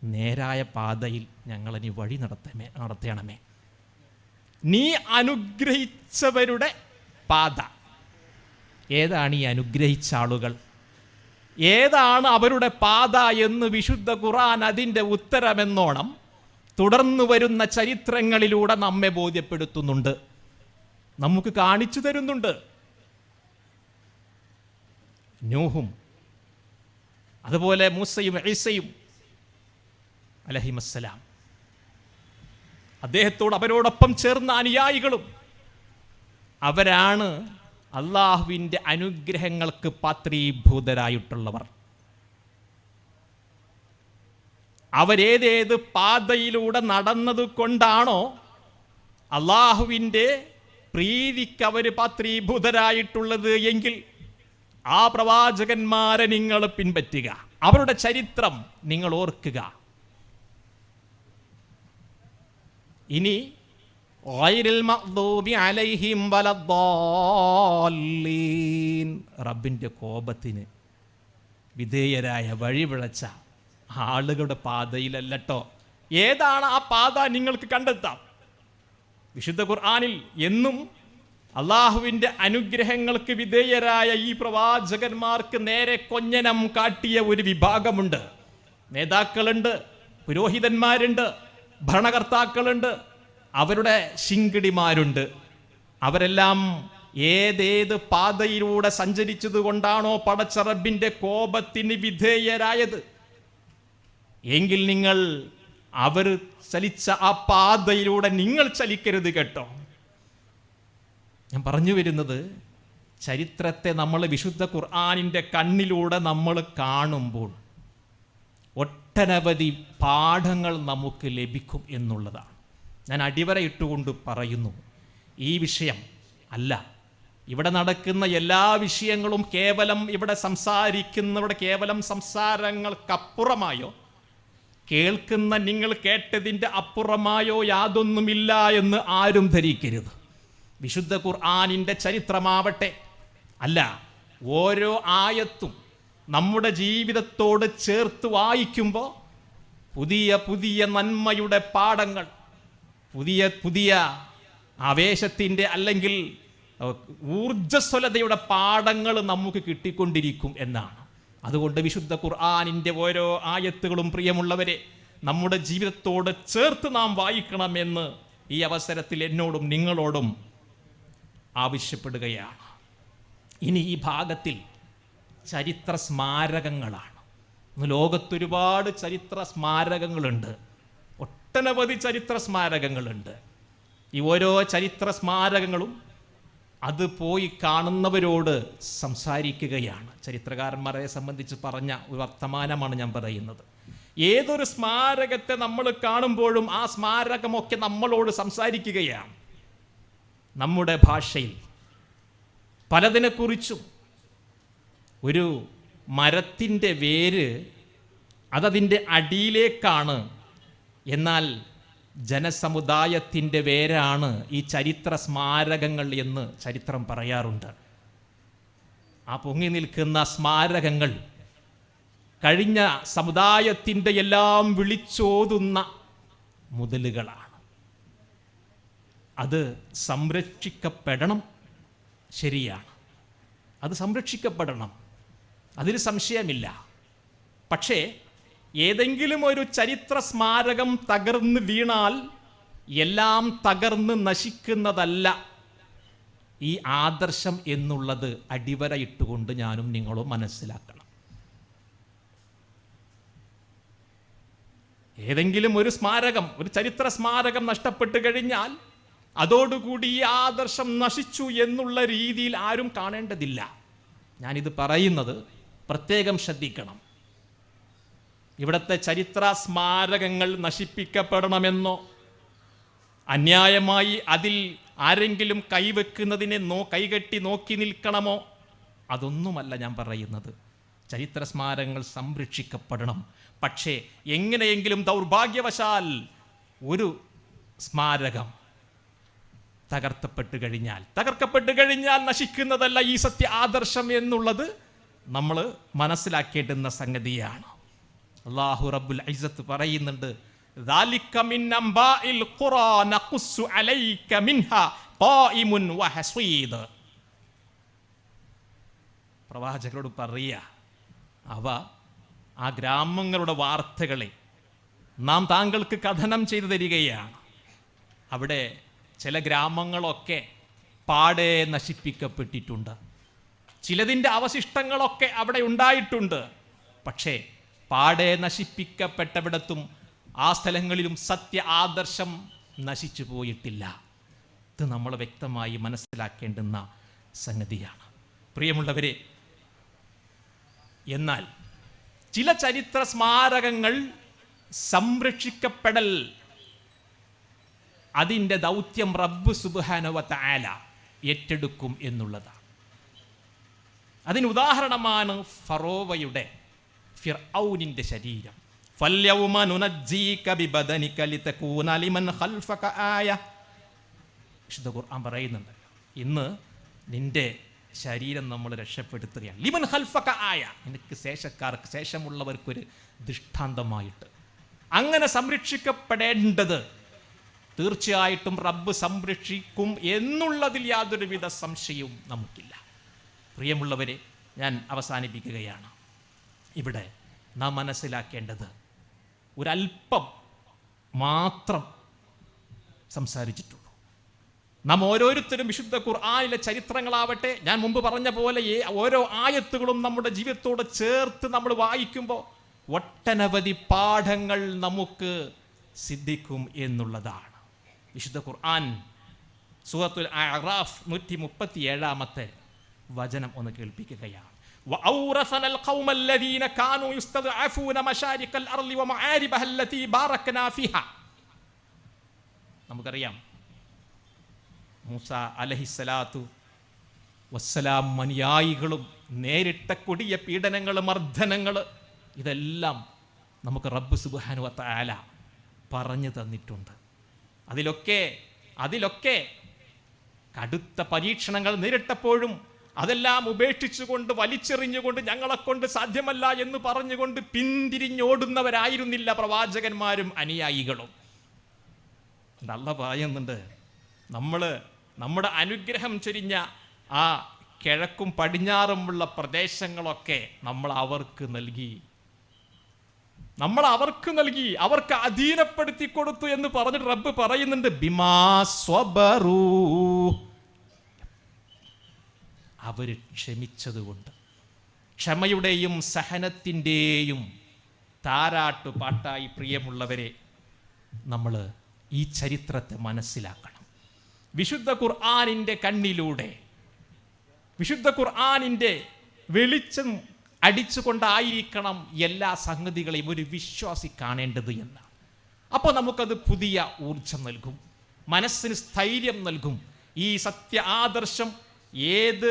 നേരായ പാതയിൽ ഞങ്ങളെ വഴി നടത്തണമേ. നീ അനുഗ്രഹിച്ചവരുടെ പാത. ഏതാണ് ഈ അനുഗ്രഹിച്ച ആളുകൾ? ഏതാണ് അവരുടെ പാത എന്ന് വിശുദ്ധ ഖുർആൻ അതിൻ്റെ ഉത്തരമെന്നോണം തുടർന്നു വരുന്ന ചരിത്രങ്ങളിലൂടെ നമ്മെ ബോധ്യപ്പെടുത്തുന്നുണ്ട്, നമുക്ക് കാണിച്ചു തരുന്നുണ്ട്. നൂഹും അതുപോലെ മൂസയും ഈസയും അലൈഹിമസ്സലാം, അദ്ദേഹത്തോട് അവരോടൊപ്പം ചേർന്ന അനുയായികളും അവരാണ് അള്ളാഹുവിൻ്റെ അനുഗ്രഹങ്ങൾക്ക് പാത്രീഭൂതരായിട്ടുള്ളവർ. അവരേതേത് പാതയിലൂടെ നടന്നത് കൊണ്ടാണോ അള്ളാഹുവിൻ്റെ പ്രീതിക്ക് അവർ പാത്രീഭൂതരായിട്ടുള്ളത് എങ്കിൽ ആ പ്രവാചകന്മാരെ നിങ്ങൾ പിൻപറ്റുക, അവരുടെ ചരിത്രം നിങ്ങൾ ഓർക്കുക. ഇനി ഗൈറിൽ മഗ്ദൂബി അലൈഹിം വലദ്ദാല്ലീൻ. റബ്ബിൻ്റെ കോപത്തിന് വിധേയരായ വഴിപിഴച്ച ആളുകളുടെ പാതയിലല്ലട്ടോ. ഏതാണ് ആ പാത നിങ്ങൾക്ക് കണ്ടെത്താം. വിശുദ്ധ ഖുർആനിൽ എന്നും അള്ളാഹുവിൻ്റെ അനുഗ്രഹങ്ങൾക്ക് വിധേയരായ ഈ പ്രവാചകന്മാർക്ക് നേരെ കൊഞ്ഞനം കാട്ടിയ ഒരു വിഭാഗമുണ്ട്. നേതാക്കളുണ്ട്, പുരോഹിതന്മാരുണ്ട്, ഭരണകർത്താക്കളുണ്ട്, അവരുടെ ശിങ്കിടിമാരുണ്ട്. അവരെല്ലാം ഏതേത് പാതയിലൂടെ സഞ്ചരിച്ചത് കൊണ്ടാണോ പടച്ച റബ്ബിൻ്റെ കോപത്തിന് വിധേയരായത് എങ്കിൽ നിങ്ങൾ അവർ ചലിച്ച ആ പാതയിലൂടെ നിങ്ങൾ ചലിക്കരുത് കേട്ടോ. ഞാൻ പറഞ്ഞു വരുന്നത്, ചരിത്രത്തെ നമ്മൾ വിശുദ്ധ ഖുർആനിൻ്റെ കണ്ണിലൂടെ നമ്മൾ കാണുമ്പോൾ ഒട്ടനവധി പാഠങ്ങൾ നമുക്ക് ലഭിക്കും എന്നുള്ളതാണ്. ഞാൻ അടിവരയിട്ടുകൊണ്ട് പറയുന്നു, ഈ വിഷയം അല്ല, ഇവിടെ നടക്കുന്ന എല്ലാ വിഷയങ്ങളും കേവലം ഇവിടെ സംസാരിക്കുന്നവരുടെ കേവലം സംസാരങ്ങൾക്കപ്പുറമായോ കേൾക്കുന്ന നിങ്ങൾ കേട്ടതിൻ്റെ അപ്പുറമായോ യാതൊന്നുമില്ല എന്ന് ആരും ധരിക്കരുത്. വിശുദ്ധ ഖുർആനിൻ്റെ ചരിത്രമാവട്ടെ, അല്ല, ഓരോ ആയത്തും നമ്മുടെ ജീവിതത്തോട് ചേർത്ത് വായിക്കുമ്പോൾ പുതിയ പുതിയ നന്മയുടെ പാഠങ്ങൾ, പുതിയ പുതിയ ആവേശത്തിൻ്റെ അല്ലെങ്കിൽ ഊർജ്ജസ്വലതയുടെ പാഠങ്ങൾ നമുക്ക് കിട്ടിക്കൊണ്ടിരിക്കും എന്നാണ്. അതുകൊണ്ട് വിശുദ്ധ ഖുർആനിൻ്റെ ഓരോ ആയത്തുകളും പ്രിയമുള്ളവരെ നമ്മുടെ ജീവിതത്തോട് ചേർത്ത് നാം വായിക്കണമെന്ന് ഈ അവസരത്തിൽ എന്നോടും നിങ്ങളോടും ആവശ്യപ്പെടുകയാണ്. ഇനി ഈ ഭാഗത്തിൽ ചരിത്ര സ്മാരകങ്ങളാണ്. ഇന്ന് ലോകത്തൊരുപാട് ചരിത്ര സ്മാരകങ്ങളുണ്ട്, ഒട്ടനവധി ചരിത്ര സ്മാരകങ്ങളുണ്ട്. ഈ ഓരോ ചരിത്ര സ്മാരകങ്ങളും അത് പോയി കാണുന്നവരോട് സംസാരിക്കുകയാണ്. ചരിത്രകാരന്മാരെ സംബന്ധിച്ച് പറഞ്ഞ ഒരു വർത്തമാനമാണ് ഞാൻ പറയുന്നത്. ഏതൊരു സ്മാരകത്തെ നമ്മൾ കാണുമ്പോഴും ആ സ്മാരകമൊക്കെ നമ്മളോട് സംസാരിക്കുകയാണ്. നമ്മുടെ ഭാഷയിൽ പലതിനെക്കുറിച്ചും. ഒരു മരത്തിൻ്റെ വേര് അതതിൻ്റെ അടിയിലേക്കാണ്, എന്നാൽ ജനസമുദായത്തിൻ്റെ വേരാണ് ഈ ചരിത്ര സ്മാരകങ്ങൾ എന്ന് ചരിത്രം പറയാറുണ്ട്. ആ പൊങ്ങി നിൽക്കുന്ന സ്മാരകങ്ങൾ കഴിഞ്ഞ സമുദായത്തിൻ്റെ എല്ലാം വിളിച്ചോതുന്ന മുതലുകളാണ്. അത് സംരക്ഷിക്കപ്പെടണം, ശരിയാണ്, അത് സംരക്ഷിക്കപ്പെടണം, അതിൽ സംശയമില്ല. പക്ഷേ ഏതെങ്കിലും ഒരു ചരിത്ര സ്മാരകം തകർന്ന് വീണാൽ എല്ലാം തകർന്ന് നശിക്കുന്നതല്ല ഈ ആദർശം എന്നുള്ളത് അടിവരയിട്ടുകൊണ്ട് ഞാനും നിങ്ങളും മനസ്സിലാക്കണം. ഏതെങ്കിലും ഒരു സ്മാരകം, ഒരു ചരിത്ര സ്മാരകം നഷ്ടപ്പെട്ടു കഴിഞ്ഞാൽ അതോടുകൂടി ഈ ആദർശം നശിച്ചു എന്നുള്ള രീതിയിൽ ആരും കാണേണ്ടതില്ല. ഞാനിത് പറയുന്നത് പ്രത്യേകം ശ്രദ്ധിക്കണം. ഇവിടുത്തെ ചരിത്ര സ്മാരകങ്ങൾ നശിപ്പിക്കപ്പെടണമെന്നോ അന്യായമായി അതിൽ ആരെങ്കിലും കൈവെക്കുന്നതിനെ കൈകെട്ടി നോക്കി നിൽക്കണമോ, അതൊന്നുമല്ല ഞാൻ പറയുന്നത്. ചരിത്ര സ്മാരകങ്ങൾ സംരക്ഷിക്കപ്പെടണം. പക്ഷേ എങ്ങനെയെങ്കിലും ദൗർഭാഗ്യവശാൽ ഒരു സ്മാരകം തകർക്കപ്പെട്ടു കഴിഞ്ഞാൽ നശിക്കുന്നതല്ല ഈ സത്യ ആദർശം എന്നുള്ളത് നമ്മൾ മനസ്സിലാക്കേണ്ടുന്ന സംഗതിയാണ്. അല്ലാഹു റബ്ബുൽ ഇസ്സത്ത് പറയുന്നുണ്ട്, ذَلِكَ مِنْ أَنْبَاءِ الْقُرَى نَقُصُّ عَلَيْكَ مِنْهَا قَائِمٌ وَحَصِيدٌ. പ്രവാചകരോട് പറയുക, അവ ആ ഗ്രാമങ്ങളുടെ വാർത്തകളെ നാം താങ്കൾക്ക് കഥനം ചെയ്തു തരികയാണ്. അവിടെ ചില ഗ്രാമങ്ങളൊക്കെ പാടെ നശിപ്പിക്കപ്പെട്ടിട്ടുണ്ട്, ചിലതിൻ്റെ അവശിഷ്ടങ്ങളൊക്കെ അവിടെ ഉണ്ടായിട്ടുണ്ട്. പക്ഷേ പാടെ നശിപ്പിക്കപ്പെട്ടവിടത്തും ആ സ്ഥലങ്ങളിലും സത്യ ആദർശം നശിച്ചു പോയിട്ടില്ല. ഇത് നമ്മൾ വ്യക്തമായി മനസ്സിലാക്കേണ്ടുന്ന സംഗതിയാണ് പ്രിയമുള്ളവരെ. എന്നാൽ ചില ചരിത്ര സ്മാരകങ്ങൾ സംരക്ഷിക്കപ്പെടൽ, അതിൻ്റെ ദൗത്യം റബ്ബ് സുബ്ഹാനഹു വ തആല ഏറ്റെടുക്കും എന്നുള്ളതാണ്. അതിന് ഉദാഹരണമാണ് ഫറോവയുടെ, ഫിർഔനിൻ്റെ ശരീരം. ഫൽയൗമ നുനജ്ജീക ബിബദനിക ലിതകൂന ലിമൻ ഖൽഫക ആയ. വിശുദ്ധ ഖുർആൻ പറയുന്നുണ്ട്, ഇന്ന് നിന്റെ ശരീരം നമ്മൾ രക്ഷപ്പെടുത്തുകയാണ്. ലിമൻ ഖൽഫക ആയ, നിനക്ക് ശേഷക്കാർക്ക്, ശേഷമുള്ളവർക്കൊരു ദൃഷ്ടാന്തമായിട്ട്. അങ്ങനെ സംരക്ഷിക്കപ്പെടേണ്ടത് തീർച്ചയായിട്ടും റബ്ബ് സംരക്ഷിക്കും എന്നുള്ളതിൽ യാതൊരുവിധ സംശയവും നമുക്കില്ല. പ്രിയമുള്ളവരെ, ഞാൻ അവസാനിപ്പിക്കുകയാണ്. ഇവിടെ നാം മനസ്സിലാക്കേണ്ടത് ഒരല്പം മാത്രം സംസാരിച്ചിട്ടുള്ളൂ. നാം ഓരോരുത്തരും വിശുദ്ധ ഖുർആനിലെ ചരിത്രങ്ങളാവട്ടെ, ഞാൻ മുമ്പ് പറഞ്ഞ പോലെ ഓരോ ആയത്തുകളും നമ്മുടെ ജീവിതത്തോട് ചേർത്ത് നമ്മൾ വായിക്കുമ്പോൾ ഒട്ടനവധി പാഠങ്ങൾ നമുക്ക് സിദ്ധിക്കും എന്നുള്ളതാണ്. വിശുദ്ധ ഖുർആൻ സൂറത്തുൽ അഅറാഫ് 137-ാമത്തെ വചനം ഒന്ന് കേൾപ്പിക്കുകയാണ്. وأورثنا القوم الذين كانوا يستضعفون مشارق الأرض ومعاربها التي باركنا فيها. നമുക്കറിയാം, മൂസ അലൈഹിസ്സലാത്തു വസ്സലാം അനുയായികളും നേരിട്ട കൊടിയ പീഡനങ്ങൾ, മർദ്ദനങ്ങൾ, ഇതെല്ലാം നമുക്ക് റബ്ബ് സുബ്ഹാനഹു വ തആല പറഞ്ഞു തന്നിട്ടുണ്ട്. അതിലൊക്കെ കടുത്ത പരീക്ഷണങ്ങൾ നേരിട്ടപ്പോഴും അതെല്ലാം ഉപേക്ഷിച്ചുകൊണ്ട്, വലിച്ചെറിഞ്ഞുകൊണ്ട്, ഞങ്ങളെക്കൊണ്ട് സാധ്യമല്ല എന്ന് പറഞ്ഞുകൊണ്ട് പിന്തിരിഞ്ഞോടുന്നവരായിരുന്നില്ല പ്രവാചകന്മാരും അനുയായികളും. അല്ലാഹ് പറയുന്നുണ്ട്, നമ്മുടെ അനുഗ്രഹം ചൊരിഞ്ഞ ആ കിഴക്കും പടിഞ്ഞാറുമുള്ള പ്രദേശങ്ങളൊക്കെ നമ്മൾ അവർക്ക് നൽകി, അവർക്ക് അധീനപ്പെടുത്തി കൊടുത്തു എന്ന് പറഞ്ഞിട്ട് റബ്ബ് പറയുന്നുണ്ട്, ബിമാ സ്വബറൂ, അവർ ക്ഷമിച്ചതുകൊണ്ട്. ക്ഷമയുടെയും സഹനത്തിൻ്റെയും താരാട്ടുപാട്ടായി പ്രിയമുള്ളവരെ നമ്മൾ ഈ ചരിത്രത്തെ മനസ്സിലാക്കണം. വിശുദ്ധ ഖുർആനിൻ്റെ കണ്ണിലൂടെ, വിശുദ്ധ ഖുർആനിൻ്റെ വെളിച്ചം അടിച്ചുകൊണ്ടായിരിക്കണം എല്ലാ സംഗതികളെയും ഒരു വിശ്വാസി കാണേണ്ടത് എന്ന്. അപ്പോൾ നമുക്കത് പുതിയ ഊർജം നൽകും, മനസ്സിന് സ്ഥൈര്യം നൽകും. ഈ സത്യ ആദർശം ഏത്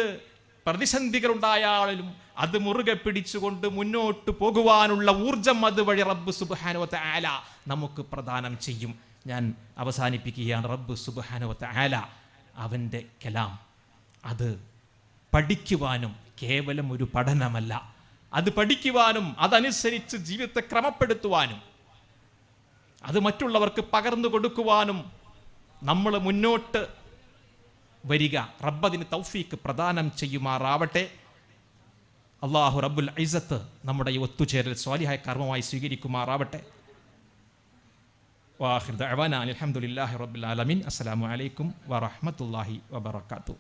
പ്രതിസന്ധികളുണ്ടായാലും അത് മുറുകെ പിടിച്ചുകൊണ്ട് മുന്നോട്ട് പോകുവാനുള്ള ഊർജം അതുവഴി റബ്ബ് സുബ്ഹാനഹു വ തആല നമുക്ക് പ്രദാനം ചെയ്യും. ഞാൻ അവസാനിപ്പിക്കുകയാണ്. റബ്ബ് സുബ്ഹാനഹു വ തആല അവൻ്റെ കലാം അത് പഠിക്കുവാനും, കേവലം ഒരു പഠനമല്ല, അത് പഠിക്കുവാനും അതനുസരിച്ച് ജീവിതത്തെ ക്രമപ്പെടുത്തുവാനും അത് മറ്റുള്ളവർക്ക് പകർന്നു കൊടുക്കുവാനും നമ്മൾ മുന്നോട്ട് വരിക. റബ്ബതിന് തൗഫീക്ക് പ്രദാനം ചെയ്യുമാറാവട്ടെ. അല്ലാഹു റബ്ബുൽ ഇസ്സത്ത് നമ്മുടെ ഈ ഒത്തുചേരൽ സ്വാലിഹായ കർമ്മമായി സ്വീകരിക്കുമാറാവട്ടെ. വാഖിർ ദഅവാനാ അൽഹംദുലില്ലാഹി റബ്ബിൽ ആലമീൻ. അസ്സലാമു അലൈക്കും വറഹ്മത്തുള്ളാഹി വബറകാതുഹു.